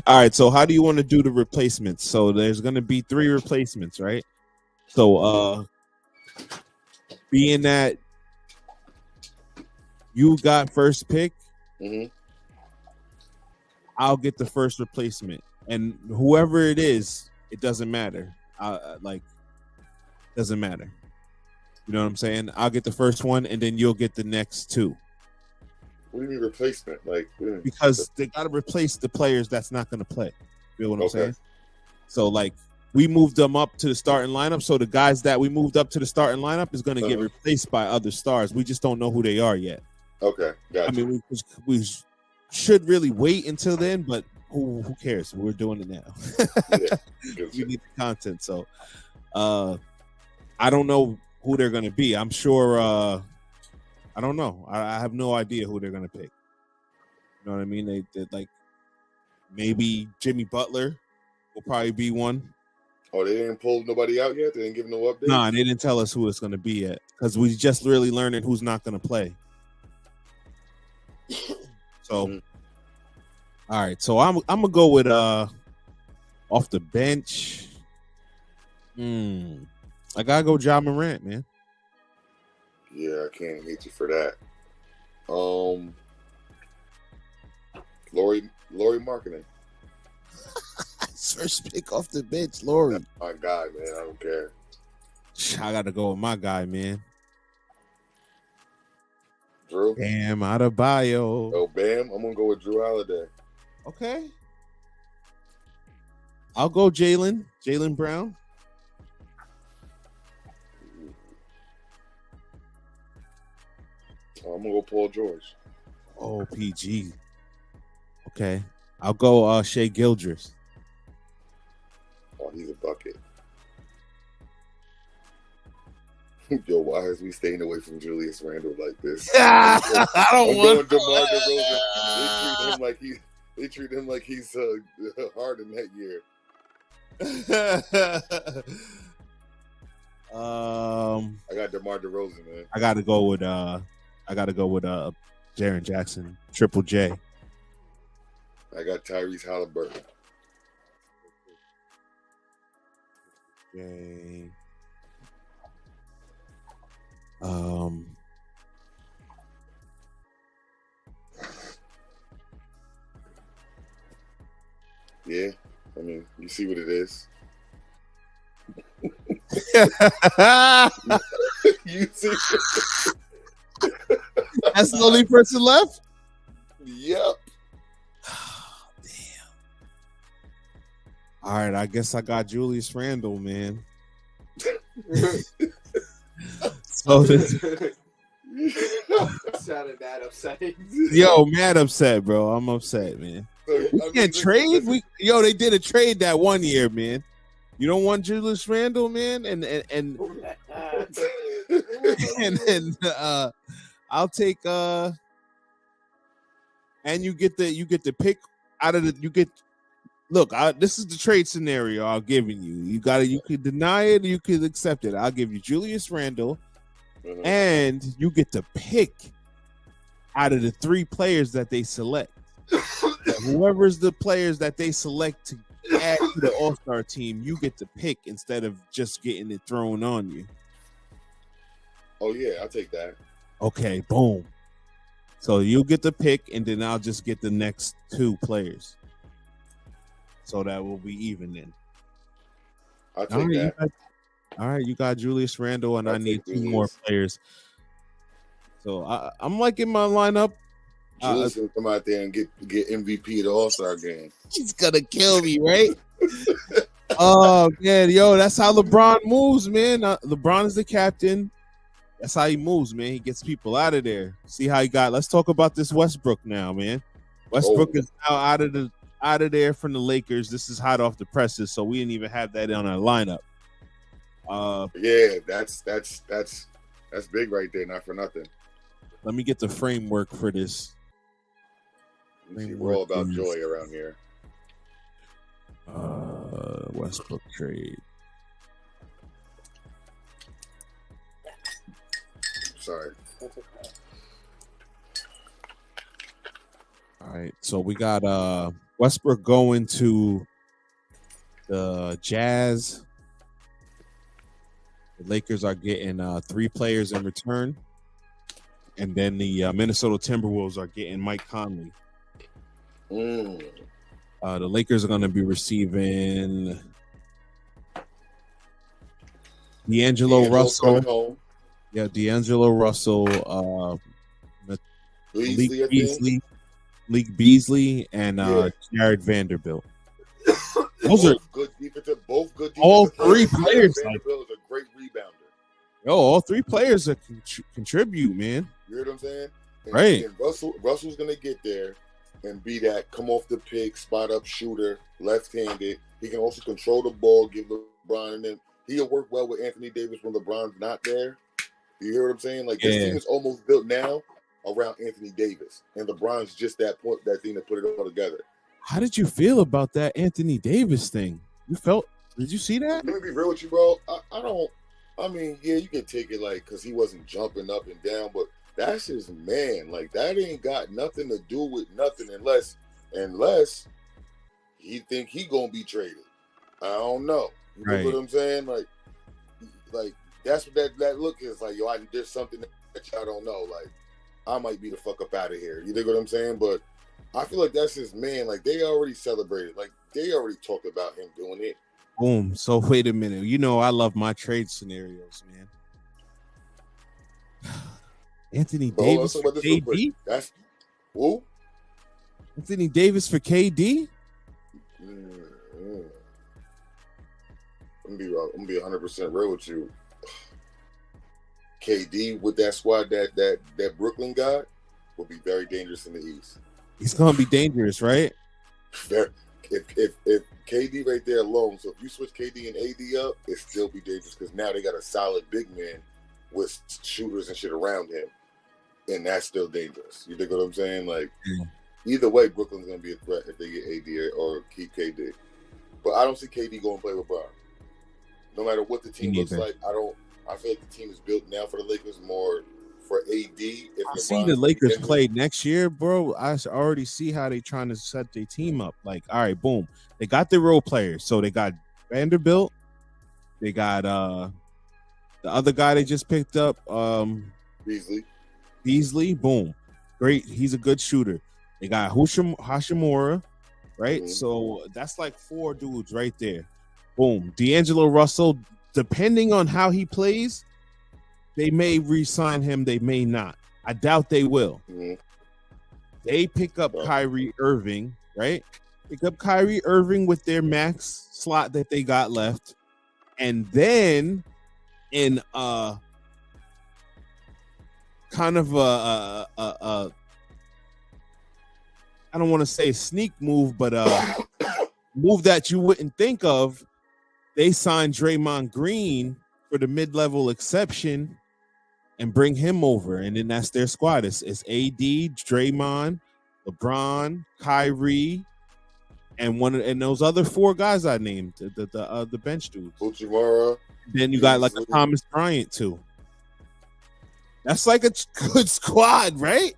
[SPEAKER 2] right, so how do you want to do the replacements? So there's going to be 3 replacements, right? So being that you got first pick, I'll get the first replacement, and whoever it is, it doesn't matter. Doesn't matter. You know what I'm saying? I'll get the first one, and then you'll get the next 2.
[SPEAKER 3] What do you mean replacement?
[SPEAKER 2] Because they got to replace the players that's not going to play. You know what I'm saying? So, we moved them up to the starting lineup. So the guys that we moved up to the starting lineup is going to get replaced by other stars. We just don't know who they are yet.
[SPEAKER 3] Okay, gotcha.
[SPEAKER 2] I mean, we should really wait until then, but who cares? We're doing it now. We need the content. So I don't know who they're going to be. I'm sure. I don't know. I have no idea who they're going to pick. You know what I mean? They like maybe Jimmy Butler will probably be one.
[SPEAKER 3] Oh, they didn't pull nobody out yet? They didn't give no update?
[SPEAKER 2] Nah, they didn't tell us who it's going to be yet because we just really learning who's not going to play. So, all right. So I'm going to go with off the bench. I got to go Ja Morant, man.
[SPEAKER 3] Yeah, I can't hate you for that. Laurie Marketing.
[SPEAKER 2] First pick off the bench, Laurie.
[SPEAKER 3] That's my guy, man. I don't care.
[SPEAKER 2] I got to go with my guy, man.
[SPEAKER 3] Drew?
[SPEAKER 2] Bam Adebayo.
[SPEAKER 3] Oh, Bam? I'm going to go with Drew Holiday.
[SPEAKER 2] Okay. I'll go Jaylen Brown.
[SPEAKER 3] Oh, I'm going to go Paul George.
[SPEAKER 2] Oh, PG. Okay. I'll go Shea Gildress.
[SPEAKER 3] Oh, he's a bucket. Yo, why is we staying away from Julius Randle like this?
[SPEAKER 2] I don't want
[SPEAKER 3] DeMar DeRozan. They treat him like he's Harden that year. I got DeMar DeRozan, man.
[SPEAKER 2] I gotta go with Jaren Jackson, Triple J.
[SPEAKER 3] I got Tyrese Halliburton.
[SPEAKER 2] J.
[SPEAKER 3] Yeah, I mean, you see what it is. You see?
[SPEAKER 2] That's the only person left?
[SPEAKER 3] Yep.
[SPEAKER 2] Damn. All right, I guess I got Julius Randle, man. So
[SPEAKER 5] sounded mad upsetting.
[SPEAKER 2] Yo, mad upset, bro. I'm upset, man. We can't trade. They did a trade that one year, man. You don't want Julius Randle, man, and I'll take and you get the pick out of the look. This is the trade scenario I'm giving you. You could deny it, you could accept it. I'll give you Julius Randle, and you get to pick out of the 3 players that they select. Whoever's the players that they select to add to the All-Star team, you get to pick instead of just getting it thrown on you.
[SPEAKER 3] Oh yeah, I'll take that.
[SPEAKER 2] Okay, boom. So you get the pick, and then I'll just get the next 2 players. So that will be even then.
[SPEAKER 3] I'll take that.
[SPEAKER 2] All right, you got Julius Randle, and I need 2 more players. So I'm liking my lineup.
[SPEAKER 3] Julius gonna come out there and get MVP of the All-Star game.
[SPEAKER 2] He's gonna kill me, right? Oh man, yo, that's how LeBron moves, man. LeBron is the captain. That's how he moves, man. He gets people out of there. See how he got. Let's talk about this Westbrook now, man. Westbrook is now out of there from the Lakers. This is hot off the presses, so we didn't even have that on our lineup.
[SPEAKER 3] Yeah, that's big right there. Not for nothing.
[SPEAKER 2] Let me get the framework for this.
[SPEAKER 3] We're all about joy around here.
[SPEAKER 2] Westbrook trade.
[SPEAKER 3] Sorry.
[SPEAKER 2] All right, so we got Westbrook going to the Jazz. The Lakers are getting 3 players in return, and then the Minnesota Timberwolves are getting Mike Conley. The Lakers are going to be receiving D'Angelo Russell. Yeah, D'Angelo Russell, Malik Beasley, and Jared Vanderbilt. Those are
[SPEAKER 3] good defensive. Both good defensive
[SPEAKER 2] all three
[SPEAKER 3] players.
[SPEAKER 2] players. Like,
[SPEAKER 3] Vanderbilt is a great rebounder.
[SPEAKER 2] yo, all three players that contribute, man.
[SPEAKER 3] You hear what I'm saying? And,
[SPEAKER 2] Right.
[SPEAKER 3] And Russell's gonna get there and be that come off the pick, spot up shooter, left-handed. He can also control the ball, give LeBron, and then he'll work well with Anthony Davis when LeBron's not there. You hear what I'm saying? Like this team is almost built now around Anthony Davis, and LeBron's just that thing to put it all together.
[SPEAKER 2] How did you feel about that Anthony Davis thing? Did you see that?
[SPEAKER 3] Let me be real with you, bro. I mean, yeah, you can take it like because he wasn't jumping up and down, but that's his man. Like that ain't got nothing to do with nothing unless he think he gonna be traded. I don't know. You know what I'm saying? Like that's what that look is like. Yo, there's something that y'all don't know. Like I might be the fuck up out of here. You know what I'm saying? But I feel like that's his man. Like they already celebrated. Like they already talked about him doing it.
[SPEAKER 2] Boom. So wait a minute. You know I love my trade scenarios, man. Anthony Davis for KD?
[SPEAKER 3] That's who?
[SPEAKER 2] Anthony Davis for KD?
[SPEAKER 3] I'm gonna be 100% real with you. KD with that squad that Brooklyn got will be very dangerous in the East.
[SPEAKER 2] He's gonna be dangerous, right?
[SPEAKER 3] If KD right there alone, so if you switch KD and AD up, it still be dangerous because now they got a solid big man with shooters and shit around him, and that's still dangerous. You think what I'm saying? Like either way, Brooklyn's gonna be a threat if they get AD or keep KD. But I don't see KD going to play with LeBron. No matter what the team looks like, I feel like the team is built now for the Lakers more for AD.
[SPEAKER 2] I see the Lakers play next year, bro. I already see how they trying to set their team up. Like, all right, boom. They got their role players. So they got Vanderbilt. They got the other guy they just picked up, Beasley. Boom. Great. He's a good shooter. They got Hashimura, right? Mm-hmm. So that's like 4 dudes right there. Boom. D'Angelo Russell, depending on how he plays, they may re-sign him. They may not. I doubt they will. Mm-hmm. They pick up Kyrie Irving, right? Pick up Kyrie Irving with their max slot that they got left. And then in kind of a I don't want to say sneak move, but move that you wouldn't think of, they signed Draymond Green for the mid-level exception and bring him over, and then that's their squad. It's AD, Draymond, LeBron, Kyrie, and those other 4 guys I named, the bench dudes.
[SPEAKER 3] Uchimara.
[SPEAKER 2] Then you got like a Thomas Bryant too. That's like a good squad, right?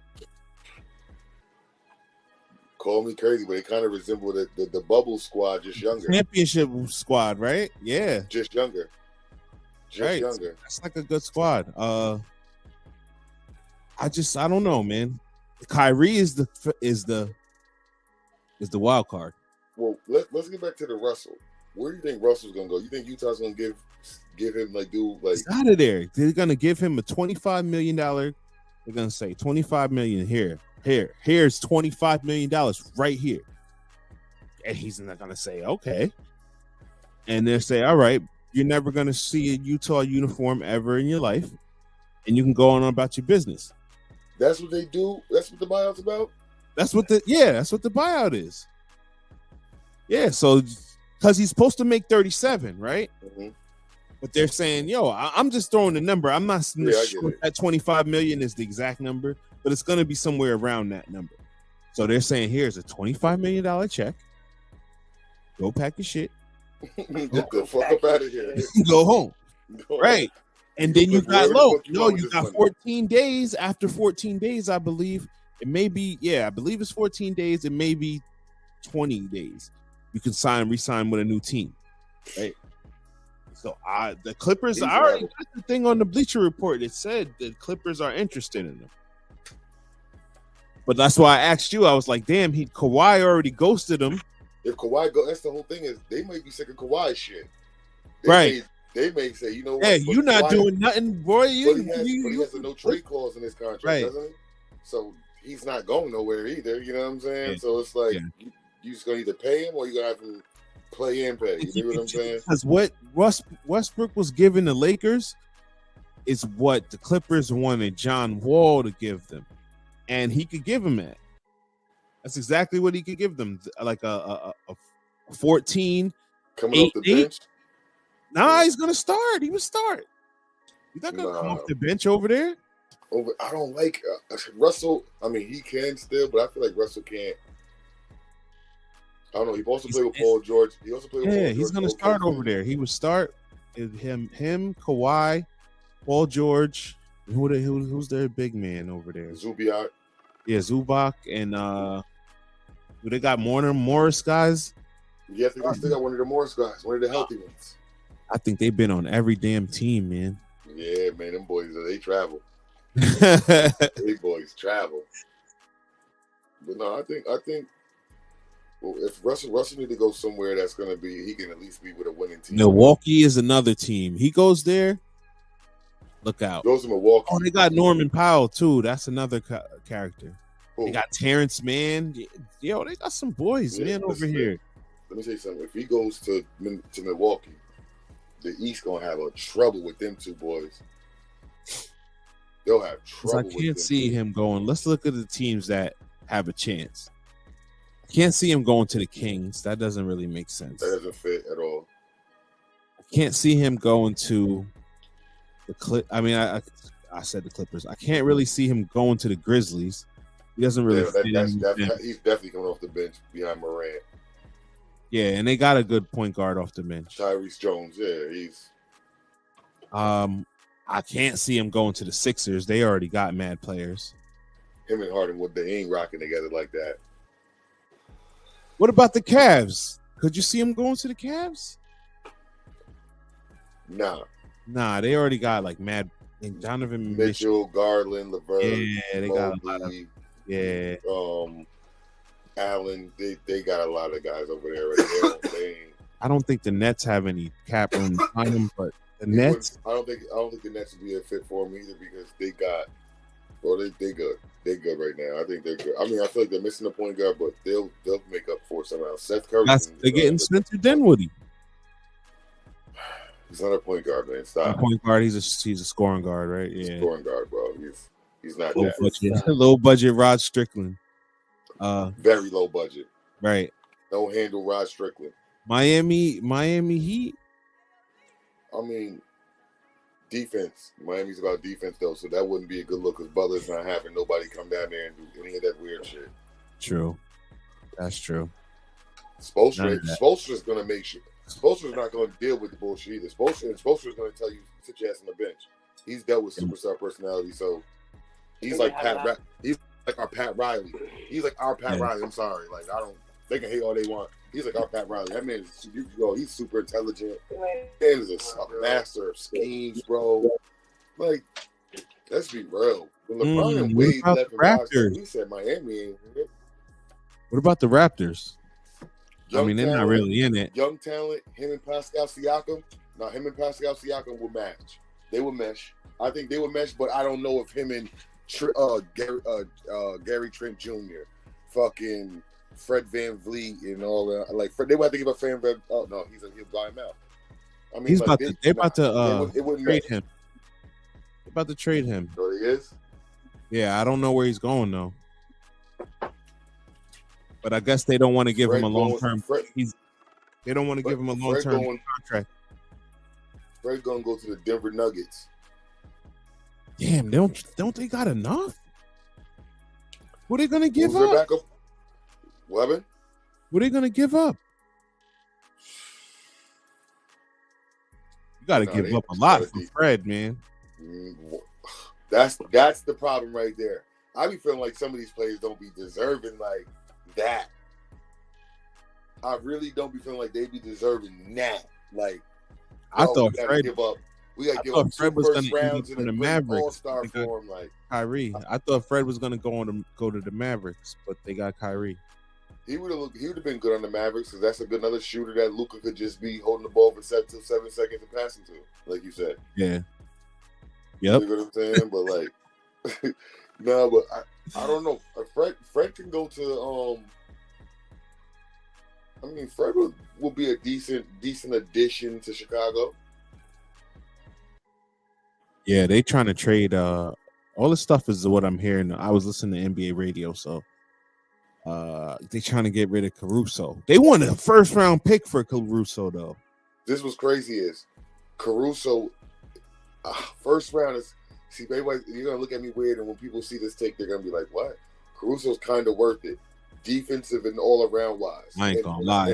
[SPEAKER 3] Call me crazy, but it kind of resembled the bubble squad, just younger.
[SPEAKER 2] Championship squad, right? Yeah,
[SPEAKER 3] just younger. Younger.
[SPEAKER 2] That's like a good squad. I don't know, man. Kyrie is the wild card.
[SPEAKER 3] Well, let's get back to the Russell. Where do you think Russell's gonna go? You think Utah's gonna give him
[SPEAKER 2] He's out of there. They're gonna give him a $25 million. They're gonna say $25 million here. Here's $25 million right here. And he's not gonna say okay. And they'll say, all right, you're never gonna see a Utah uniform ever in your life, and you can go on about your business.
[SPEAKER 3] That's what they do. That's what the buyout's about.
[SPEAKER 2] That's what the buyout is. Yeah, so because he's supposed to make 37, right? Mm-hmm. But they're saying, yo, I'm just throwing the number. I'm not sure that 25 million is the exact number, but it's going to be somewhere around that number. So they're saying, here's a $25 million check. Go pack your shit.
[SPEAKER 3] Get the fuck up out of here.
[SPEAKER 2] Go home. Right. And then you got you got 14 days. After 14 days, I believe it may be, I believe it's 14 days. It may be 20 days. You can re-sign with a new team. Right. So the Clippers, I already got the thing on the Bleacher Report. It said the Clippers are interested in them. But that's why I asked you. I was like, damn, Kawhi already ghosted him.
[SPEAKER 3] If Kawhi that's the whole thing is they might be sick of Kawhi shit. They may say, you know what?
[SPEAKER 2] Yeah, you're not doing nothing, boy.
[SPEAKER 3] But he has a no trade clause in his contract, doesn't he? So he's not going nowhere either. You know what I'm saying? Yeah. So it's like you just gonna either pay him or you gonna have him play and pay. You know what I'm saying?
[SPEAKER 2] Because what Westbrook was giving the Lakers is what the Clippers wanted John Wall to give them, and he could give them that. That's exactly what he could give them, like a 14
[SPEAKER 3] Coming
[SPEAKER 2] 8,
[SPEAKER 3] off the bench.
[SPEAKER 2] Nah, he's gonna start. He would start. He's not gonna come off the bench over there.
[SPEAKER 3] I don't like Russell. I mean, he can still, but I feel like Russell can't. I don't know. He also play with Paul George. He also play with Paul George.
[SPEAKER 2] He's gonna start over there. He would start him, Kawhi, Paul George. Who's their big man over there?
[SPEAKER 3] Zubac.
[SPEAKER 2] Yeah, Zubac and they got Morris guys.
[SPEAKER 3] Yeah, I think they still got one of the Morris guys, one of the healthy ones.
[SPEAKER 2] I think they've been on every damn team, man.
[SPEAKER 3] Yeah, man, them boys, they travel. They boys travel. But no, I think well, if Russell need to go somewhere that's going to be, he can at least be with a winning team.
[SPEAKER 2] Milwaukee is another team. He goes there. Look out.
[SPEAKER 3] Goes to Milwaukee.
[SPEAKER 2] Oh, they got Norman Powell too. That's another character.
[SPEAKER 3] Who?
[SPEAKER 2] They got Terrence Mann. Yo, they got some boys, man, over here.
[SPEAKER 3] Let me say something. If he goes to Milwaukee, the East gonna have a trouble with them two boys. They'll have trouble.
[SPEAKER 2] I can't see him going. Let's look at the teams that have a chance. I can't see him going to the Kings. That doesn't really make sense.
[SPEAKER 3] That doesn't fit at all.
[SPEAKER 2] I can't see him going to the I said the Clippers. I can't really see him going to the Grizzlies. He doesn't really fit in.
[SPEAKER 3] He's definitely coming off the bench behind Morant.
[SPEAKER 2] Yeah, and they got a good point guard off the bench.
[SPEAKER 3] Tyrese Jones, yeah, he's.
[SPEAKER 2] I can't see him going to the Sixers. They already got mad players.
[SPEAKER 3] Him and Harden, they ain't rocking together like that.
[SPEAKER 2] What about the Cavs? Could you see him going to the Cavs? Nah, they already got like mad. And Donovan
[SPEAKER 3] Mitchell, Garland, LeVert.
[SPEAKER 2] Yeah, they got a lot of. Yeah.
[SPEAKER 3] Allen, they got a lot of guys over there. Right there.
[SPEAKER 2] I don't think the Nets have any cap room behind them, but the Nets.
[SPEAKER 3] I don't think the Nets would be a fit for them either because they got. Well, they good. They good right now. I think they're good. I mean, I feel like they're missing a point guard, but they'll make up for it somehow. Seth Curry.
[SPEAKER 2] They're getting Spencer Dinwiddie.
[SPEAKER 3] He's not a point guard, man. Stop.
[SPEAKER 2] A point guard. He's a scoring guard, right? Yeah.
[SPEAKER 3] Scoring guard, bro. He's not
[SPEAKER 2] low
[SPEAKER 3] that.
[SPEAKER 2] Budget, low budget Rod Strickland.
[SPEAKER 3] Very low budget.
[SPEAKER 2] Right.
[SPEAKER 3] No handle Rod Strickland.
[SPEAKER 2] Miami Heat.
[SPEAKER 3] I mean, defense. Miami's about defense though, so that wouldn't be a good look because Butler's not having nobody come down there and do any of that weird shit.
[SPEAKER 2] True. That's true.
[SPEAKER 3] Spoelstra's gonna make sure. Spoelstra's not going to deal with the bullshit either. Spoelstra's going to tell you sit your ass on the bench. He's dealt with superstar personality, so he's like he's like our Pat Riley. He's like our Pat Riley. I'm sorry, like they can hate all they want. He's like our Pat Riley. That man, he's super intelligent. Man is a master of schemes, bro. Like, let's be real. When LeBron and Wade left Raptors, we said Miami.
[SPEAKER 2] What about the Raptors?
[SPEAKER 3] Young
[SPEAKER 2] they're
[SPEAKER 3] talent,
[SPEAKER 2] not really in it.
[SPEAKER 3] Young talent, him and Pascal Siakam. Now, him and Pascal Siakam will match. They will mesh. I think they will mesh, but I don't know if him and Gary Trent Jr., fucking Fred VanVleet and all that. Like, they would have to give a fan. Oh no, he'll buy him out. I mean,
[SPEAKER 2] they're about to trade him. They're about to trade him.
[SPEAKER 3] So he is.
[SPEAKER 2] Yeah, I don't know where he's going though. But I guess they don't want to give him a long term. They don't want to give him a long term contract.
[SPEAKER 3] Fred gonna go to the Denver Nuggets.
[SPEAKER 2] Damn, don't they got enough? What are they gonna give
[SPEAKER 3] Who's
[SPEAKER 2] up?
[SPEAKER 3] Their backup? Weapon?
[SPEAKER 2] What are they gonna give up? You got to give up a lot for Fred, man.
[SPEAKER 3] That's the problem right there. I be feeling like some of these players don't be deserving like that. I really don't be feeling like they be deserving that. Like,
[SPEAKER 2] I thought Fred
[SPEAKER 3] give up. We got to give
[SPEAKER 2] up
[SPEAKER 3] Fred
[SPEAKER 2] was going
[SPEAKER 3] to end up
[SPEAKER 2] in the Mavericks.
[SPEAKER 3] All-star form, like
[SPEAKER 2] Kyrie. I thought Fred was going to go to the Mavericks, but they got Kyrie.
[SPEAKER 3] He would have been good on the Mavericks because that's a good another shooter that Luka could just be holding the ball for 7 seconds and passing to, like you said.
[SPEAKER 2] Yeah. Yep.
[SPEAKER 3] You know what I'm saying? But like, no, but I don't know. Fred can go to I mean, Fred will be a decent addition to Chicago.
[SPEAKER 2] Yeah, they trying to trade. All this stuff is what I'm hearing. I was listening to NBA radio, so they trying to get rid of Caruso. They want a first round pick for Caruso, though.
[SPEAKER 3] This was crazy. Is Caruso first round is? See, everybody, you're gonna look at me weird, and when people see this take, they're gonna be like, "What?" Caruso's kind of worth it, defensive and all around wise.
[SPEAKER 2] I ain't gonna lie.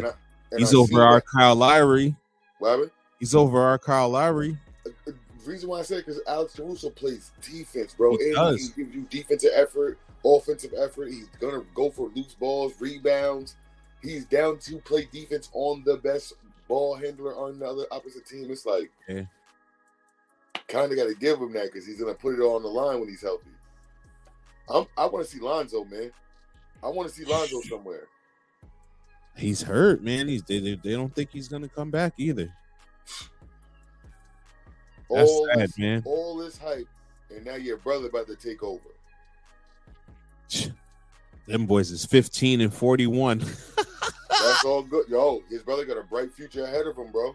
[SPEAKER 3] And
[SPEAKER 2] He's over our Kyle Lowry.
[SPEAKER 3] What happened?
[SPEAKER 2] He's over our Kyle Lowry.
[SPEAKER 3] The reason why I said because Alex Caruso plays defense, bro.
[SPEAKER 2] He
[SPEAKER 3] and
[SPEAKER 2] does.
[SPEAKER 3] He gives you defensive effort, offensive effort. He's gonna go for loose balls, rebounds. He's down to play defense on the best ball handler on the other opposite team. It's like, kind of got to give him that because he's gonna put it all on the line when he's healthy. I want to see Lonzo, man. I want to see Lonzo somewhere.
[SPEAKER 2] He's hurt, man. They don't think he's gonna come back either. That's sad, man.
[SPEAKER 3] All this hype, and now your brother about to take over.
[SPEAKER 2] Them boys is 15 and 41.
[SPEAKER 3] That's all good. Yo, his brother got a bright future ahead of him, bro.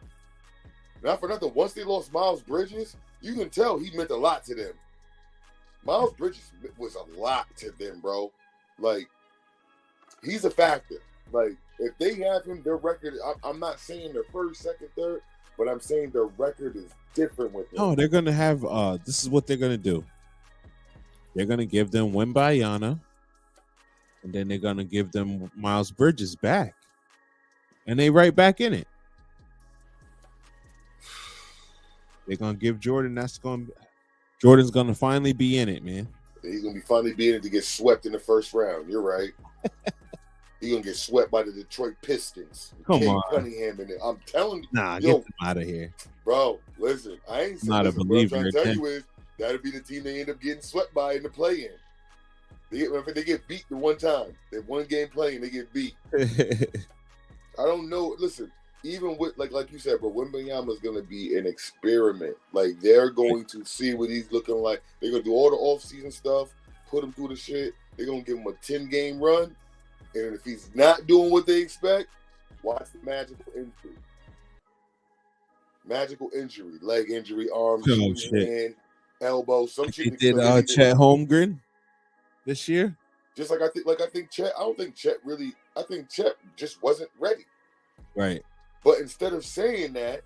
[SPEAKER 3] Not for nothing. Once they lost Miles Bridges, you can tell he meant a lot to them. Miles Bridges was a lot to them, bro. Like, he's a factor. Like, if they have him, their record, I'm not saying they're first, second, third, but I'm saying their record is different with them.
[SPEAKER 2] No, they're going to have, this is what they're going to do. They're going to give them Wembayana, and then they're going to give them Miles Bridges back. And they right back in it. They're going to give Jordan, Jordan's going to finally be in it, man.
[SPEAKER 3] He's going to be finally being it to get swept in the first round. You're right. He's going to get swept by the Detroit Pistons.
[SPEAKER 2] Come on.
[SPEAKER 3] Cunningham in it. I'm telling you.
[SPEAKER 2] Nah, get them out of here.
[SPEAKER 3] Bro, listen. I ain't saying
[SPEAKER 2] not a believer.
[SPEAKER 3] What I'm trying to tell you is that'll be the team they end up getting swept by in the play-in. They get beat the one time. They one game playing, they get beat. I don't know. Listen, even with like you said, bro, Wembanyama is going to be an experiment. Like, they're going to see what he's looking like. They're going to do all the off-season stuff, put him through the shit. They're going to give him a 10-game run. And if he's not doing what they expect, watch the magical injury. Magical injury, leg injury, arm, hand, elbow. Some shit.
[SPEAKER 2] They did Chet Holmgren this year.
[SPEAKER 3] Just I think Chet. I don't think Chet really. I think Chet just wasn't ready.
[SPEAKER 2] Right.
[SPEAKER 3] But instead of saying that,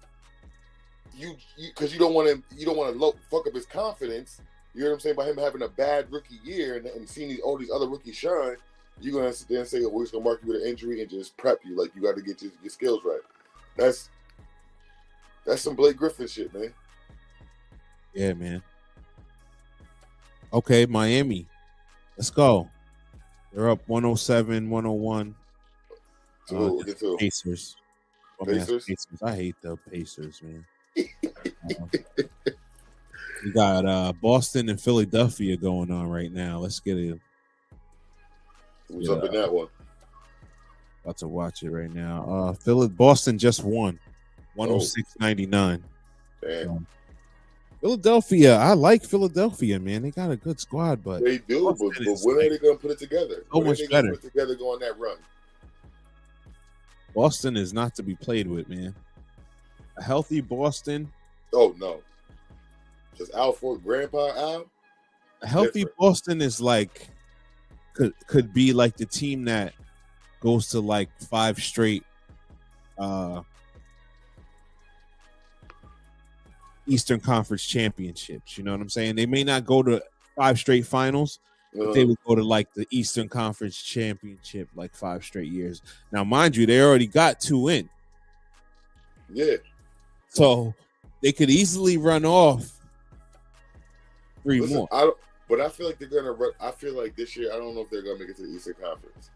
[SPEAKER 3] because you don't want to fuck up his confidence. You know what I'm saying? By him having a bad rookie year and seeing all these other rookies shine, you're gonna sit there and say, "We're just gonna mark you with an injury and just prep you. Like, you got to get your skills right." That's some Blake Griffin shit, man.
[SPEAKER 2] Yeah, man. Okay, Miami. Let's go. They're up 107-101. Pacers. Pacers. I hate the Pacers, man. We got Boston and Philadelphia going on right now. Let's get it.
[SPEAKER 3] Who's up in that one?
[SPEAKER 2] About to watch it right now. Boston just won 106-99.
[SPEAKER 3] Damn.
[SPEAKER 2] Philadelphia, I like Philadelphia, man. They got a good squad, but
[SPEAKER 3] they do. But when are they going to put it together?
[SPEAKER 2] So much better.
[SPEAKER 3] Put it together, go on that run.
[SPEAKER 2] Boston is not to be played with, man. A healthy Boston.
[SPEAKER 3] Oh no, just Al for Grandpa Al.
[SPEAKER 2] A healthy Boston is like could be like the team that goes to like 5 straight Eastern Conference championships. You know what I'm saying? They may not go to 5 straight finals, but they would go to like the Eastern Conference championship like 5 straight years. Now, mind you, they already got 2 in.
[SPEAKER 3] Yeah.
[SPEAKER 2] So they could easily run off 3 more.
[SPEAKER 3] But I feel like they're gonna run. I feel like this year, I don't know if they're gonna make it to the Eastern Conference.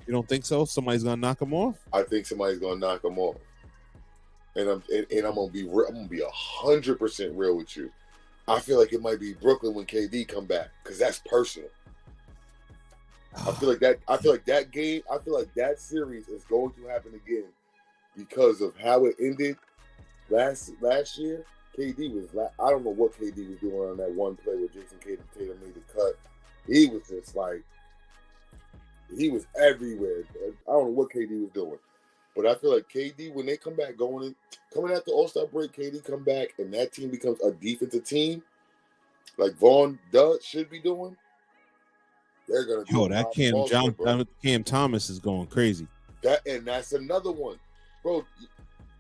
[SPEAKER 2] You don't think so? Somebody's gonna knock them off?
[SPEAKER 3] I think somebody's gonna knock them off. And I'm gonna be real, I'm gonna be 100% real with you. I feel like it might be Brooklyn when KD come back because that's personal. I feel like that game. I feel like that series is going to happen again because of how it ended last year. KD was. I don't know what KD was doing on that one play where Jason Tatum made the cut. He was just like, He was everywhere. I don't know what KD was doing. But I feel like KD, when they come back coming after All-Star break, KD come back and that team becomes a defensive team, like Vaughn should be doing, they're gonna do
[SPEAKER 2] that Cam Thomas is going crazy.
[SPEAKER 3] That's another one. Bro,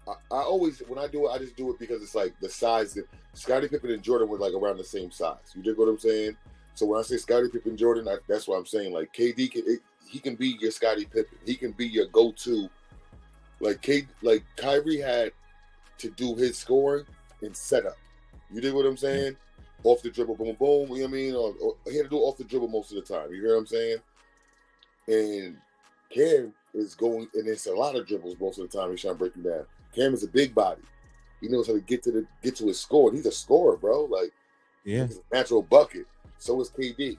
[SPEAKER 3] I always, when I do it, I just do it because it's like the size that Scottie Pippen and Jordan were like around the same size. You dig what I'm saying? So when I say Scottie Pippen, Jordan, that's what I'm saying. Like KD he can be your Scottie Pippen. He can be your go-to. Like Kyrie had to do his scoring and setup. You dig what I'm saying? Off the dribble, boom, boom. You know what I mean? Or he had to do off the dribble most of the time. You hear what I'm saying? And Cam is going, and it's a lot of dribbles most of the time. He's trying to break you down. Cam is a big body. He knows how to get to his score. And he's a scorer, bro. Like, he's a natural bucket. So is KD.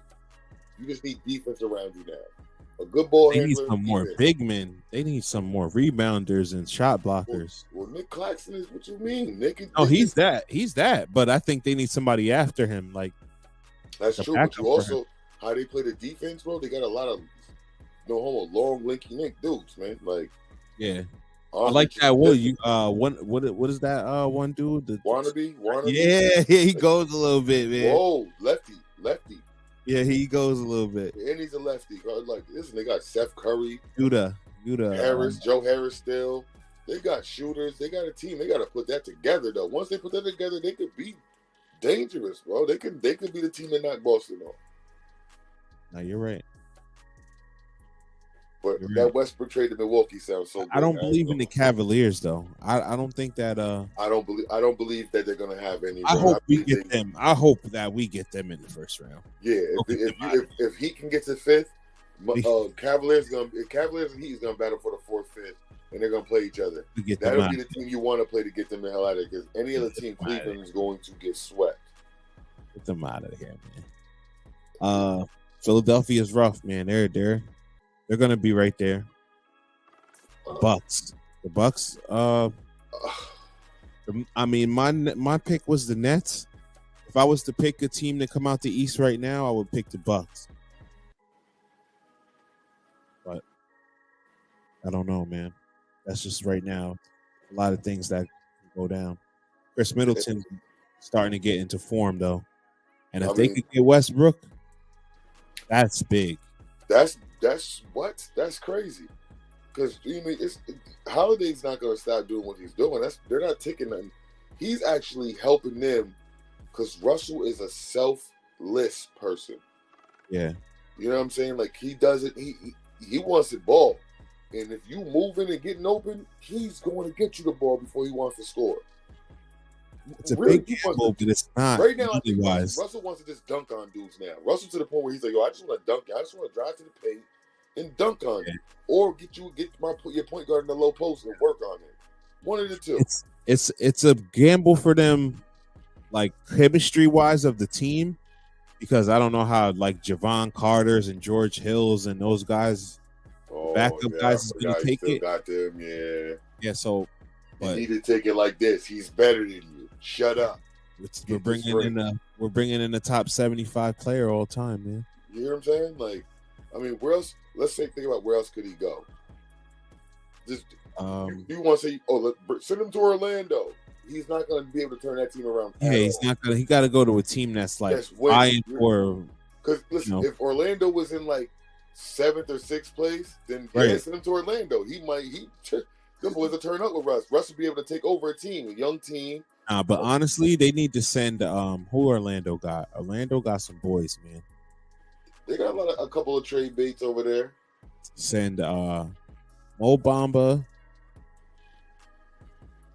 [SPEAKER 3] You just need defense around you now. A good ball handler.
[SPEAKER 2] They need some more big men. They need some more rebounders and shot blockers.
[SPEAKER 3] Well, Nick Claxton is what you mean.
[SPEAKER 2] He's that. But I think they need somebody after him. Like,
[SPEAKER 3] that's true. But you also, how they play the defense, bro, they got a lot of long, lanky Nick dudes, man. Like,
[SPEAKER 2] yeah. I like that. What is that one dude? The
[SPEAKER 3] wannabe?
[SPEAKER 2] Yeah, he goes a little bit, man.
[SPEAKER 3] Whoa, lefty.
[SPEAKER 2] Yeah, he goes a little bit.
[SPEAKER 3] And he's a lefty. Like this, they got Seth Curry,
[SPEAKER 2] Judah,
[SPEAKER 3] Harris, Joe Harris still. They got shooters. They got a team. They got to put that together, though. Once they put that together, they could be dangerous, bro. They could be the team that knocked Boston off.
[SPEAKER 2] No, you're right.
[SPEAKER 3] But that Westbrook trade to Milwaukee sounds so good.
[SPEAKER 2] I don't believe in the Cavaliers, though. I don't think that.
[SPEAKER 3] I don't believe that they're gonna have any.
[SPEAKER 2] I hope we get them. I hope that we get them in the first round.
[SPEAKER 3] Yeah, if he can get to fifth, Cavaliers and Heat is gonna battle for the fourth, fifth, and they're gonna play each other. That'll be the team you want to play to get them the hell out of there. Because any other team, Cleveland is going to get swept.
[SPEAKER 2] Get them out of here, man. Philadelphia is rough, man. They're gonna be right there. The Bucks. I mean, my pick was the Nets. If I was to pick a team to come out the East right now, I would pick the Bucks. But I don't know, man. That's just right now. A lot of things that can go down. Chris Middleton starting to get into form though, and if they could get Westbrook, that's big. That's crazy.
[SPEAKER 3] Because Holiday's not going to stop doing what he's doing. They're not taking nothing. He's actually helping them because Russell is a selfless person.
[SPEAKER 2] Yeah,
[SPEAKER 3] you know what I'm saying. Like he does it. He wants the ball, and if you moving and getting open, he's going to get you the ball before he wants to score.
[SPEAKER 2] It's a big gamble, but it's not.
[SPEAKER 3] Right now, I think Russell wants to just dunk on dudes now. Russell to the point where he's like, yo, I just want to dunk you. I just want to drive to the paint and dunk on you. Or get your point guard in the low post and work on it. One of the two.
[SPEAKER 2] It's a gamble for them, like chemistry-wise of the team, because I don't know how like Javon Carter's and George Hill's and those guys, backup guys is going to take it.
[SPEAKER 3] Got them,
[SPEAKER 2] Yeah, so.
[SPEAKER 3] But you need to take it like this. He's better than you. Shut up.
[SPEAKER 2] We're bringing in a top 75 player all time, man.
[SPEAKER 3] You hear what I'm saying? Like, I mean, where else? Let's think about where else could he go. Just you want to say, send him to Orlando? He's not going to be able to turn that team around.
[SPEAKER 2] Yeah, he's not going to. He got to go to a team that's like
[SPEAKER 3] eyeing for. Because listen, if Orlando was in like 7th or 6th place, then send him to Orlando. Them boys will turn up with Russ. Russ will be able to take over a team, a young team.
[SPEAKER 2] But honestly, they need to send who Orlando got. Orlando got some boys, man.
[SPEAKER 3] They got a couple of trade baits over there.
[SPEAKER 2] Send Mo Bamba.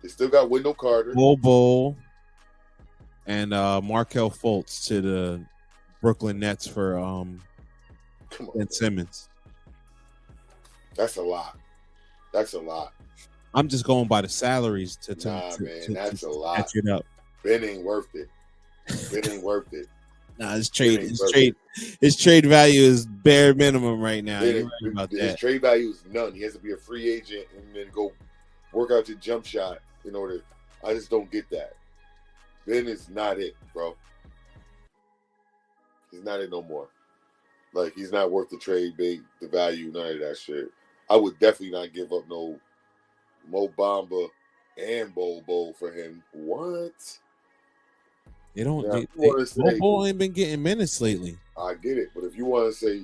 [SPEAKER 3] They still got Wendell Carter,
[SPEAKER 2] Bowl, and Markelle Fultz to the Brooklyn Nets for Ben Simmons.
[SPEAKER 3] That's a lot.
[SPEAKER 2] I'm just going by the salaries to
[SPEAKER 3] that's a lot.
[SPEAKER 2] Catch it up.
[SPEAKER 3] Ben ain't worth it.
[SPEAKER 2] Nah, his trade value is bare minimum right now. You're right about
[SPEAKER 3] his
[SPEAKER 2] that.
[SPEAKER 3] Trade value is none. He has to be a free agent and then go work out your jump shot in order. I just don't get that. Ben is not it, bro. He's not it no more. Like he's not worth the trade bait, the value, none of that shit. I would definitely not give up no Mo Bamba and Bobo for him. What?
[SPEAKER 2] They don't.
[SPEAKER 3] Now,
[SPEAKER 2] They,
[SPEAKER 3] if you want to say,
[SPEAKER 2] Bobo ain't been getting minutes lately.
[SPEAKER 3] I get it, but if you want to say,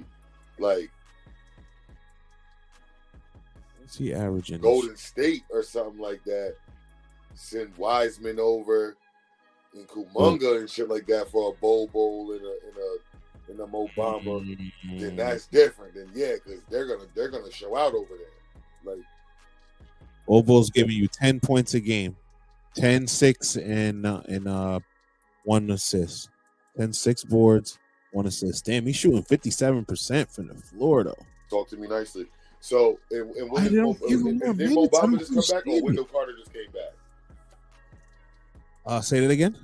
[SPEAKER 3] like,
[SPEAKER 2] What's he averaging?
[SPEAKER 3] Golden State or something like that, send Wiseman over and Kuminga and shit like that for a Bobo and a Mo Bamba, then that's different. Then yeah, because they're gonna show out over there. Like
[SPEAKER 2] Bobo's giving you 10 points a game, 10, 6, and 1 assist, 10, 6 boards, 1 assist. Damn, he's shooting 57% from the floor though.
[SPEAKER 3] Talk to me nicely. So and when
[SPEAKER 2] I
[SPEAKER 3] did Mo Bamba just come back, or Wendell Carter just came back?
[SPEAKER 2] Say that again.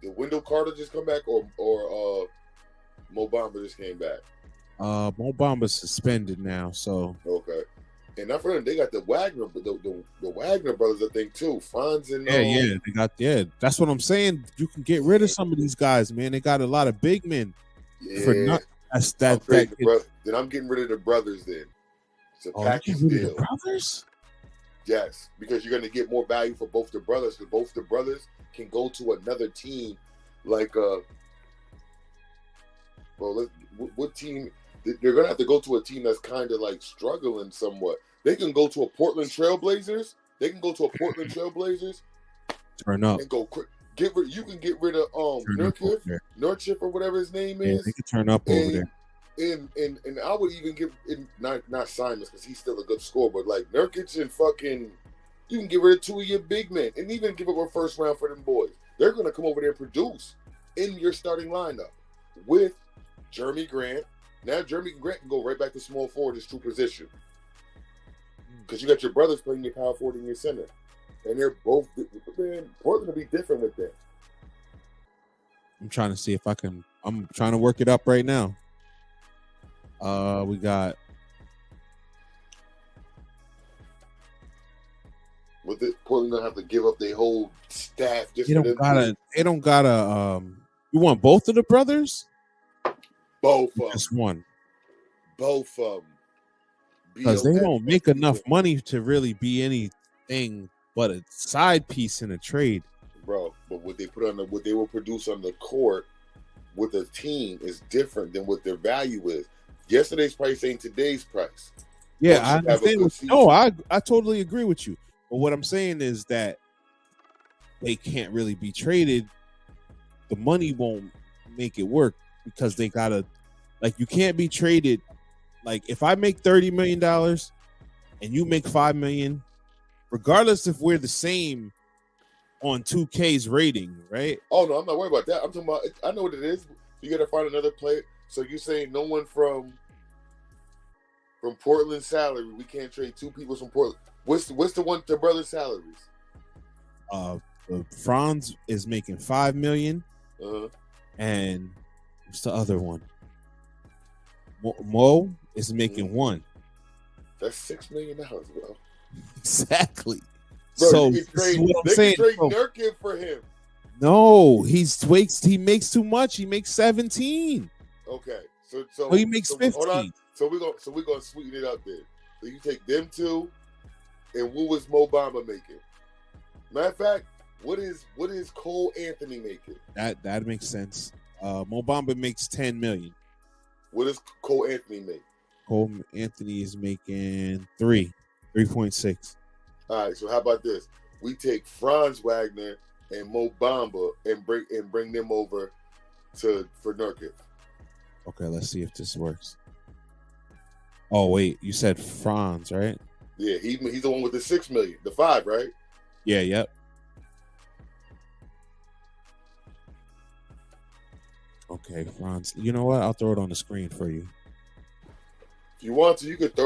[SPEAKER 3] Did Wendell Carter just come back, or Mo Bamba just came back?
[SPEAKER 2] Mo Bamba's suspended now, so
[SPEAKER 3] Okay. And not for them, they got the Wagner, the Wagner brothers, I think too. Franz and
[SPEAKER 2] they got That's what I'm saying. You can get rid of some of these guys, man. They got a lot of big men.
[SPEAKER 3] Yeah. Then I'm getting rid of the brothers. Then it's a package deal.
[SPEAKER 2] The brothers?
[SPEAKER 3] Yes, because you're going to get more value for both the brothers. Because both the brothers can go to another team, like what team? They're going to have to go to a team that's kind of like struggling somewhat. They can go to a Portland Trailblazers.
[SPEAKER 2] Turn up
[SPEAKER 3] and go quick. You can get rid of Nurkic or whatever his name is.
[SPEAKER 2] They can turn up over there.
[SPEAKER 3] And I would even give not Simons because he's still a good scorer, but like Nurkic and fucking, you can get rid of 2 of your big men and even give up a first round for them boys. They're going to come over there and produce in your starting lineup with Jeremy Grant. Now Jeremy Grant can go right back to small forward, his true position, because you got your brothers playing your power forward and your center, and they're both. Man, Portland will be different with that.
[SPEAKER 2] I'm trying to see if I can. I'm trying to work it up right now. We got.
[SPEAKER 3] With it, Portland gonna have to give up their whole staff. Just
[SPEAKER 2] They don't gotta. You want both of the brothers?
[SPEAKER 3] Both of them.
[SPEAKER 2] Just one.
[SPEAKER 3] Both of them.
[SPEAKER 2] Because they don't make enough money to really be anything but a side piece in a trade.
[SPEAKER 3] Bro, but what they will produce on the court with a team is different than what their value is. Yesterday's price ain't today's price.
[SPEAKER 2] Yeah, I understand. I totally agree with you. But what I'm saying is that they can't really be traded. The money won't make it work because they gotta, like, you can't be traded. Like, if I make $30 million and you make $5 million, regardless if we're the same on 2K's rating, right?
[SPEAKER 3] Oh no, I'm not worried about that. I'm talking about. I know what it is. You got to find another player. So you're saying no one from Portland's salary? We can't trade 2 people from Portland. What's the brother's salaries?
[SPEAKER 2] Franz is making $5 million, and what's the other one? Mo is making 1.
[SPEAKER 3] That's $6 million, bro.
[SPEAKER 2] Exactly.
[SPEAKER 3] Bro,
[SPEAKER 2] so
[SPEAKER 3] they can trade Nurkic for him.
[SPEAKER 2] No, he makes too much. He makes 17.
[SPEAKER 3] Okay, so
[SPEAKER 2] he makes 15.
[SPEAKER 3] Hold on. So we're gonna sweeten it up there. So you take them 2, and what was Mo Bamba making? Matter of fact, what is Cole Anthony making?
[SPEAKER 2] That makes sense. Mo Bamba makes $10 million.
[SPEAKER 3] What does Cole Anthony make?
[SPEAKER 2] Cole Anthony is making 3.6.
[SPEAKER 3] All right, so how about this? We take Franz Wagner and Mo Bamba and bring them over for Nurkic.
[SPEAKER 2] Okay, let's see if this works. Oh wait, you said Franz, right?
[SPEAKER 3] Yeah, he's the one with the $6 million, the 5, right?
[SPEAKER 2] Yeah, yep. Okay, Franz. You know what? I'll throw it on the screen for you.
[SPEAKER 3] If you want to, you could throw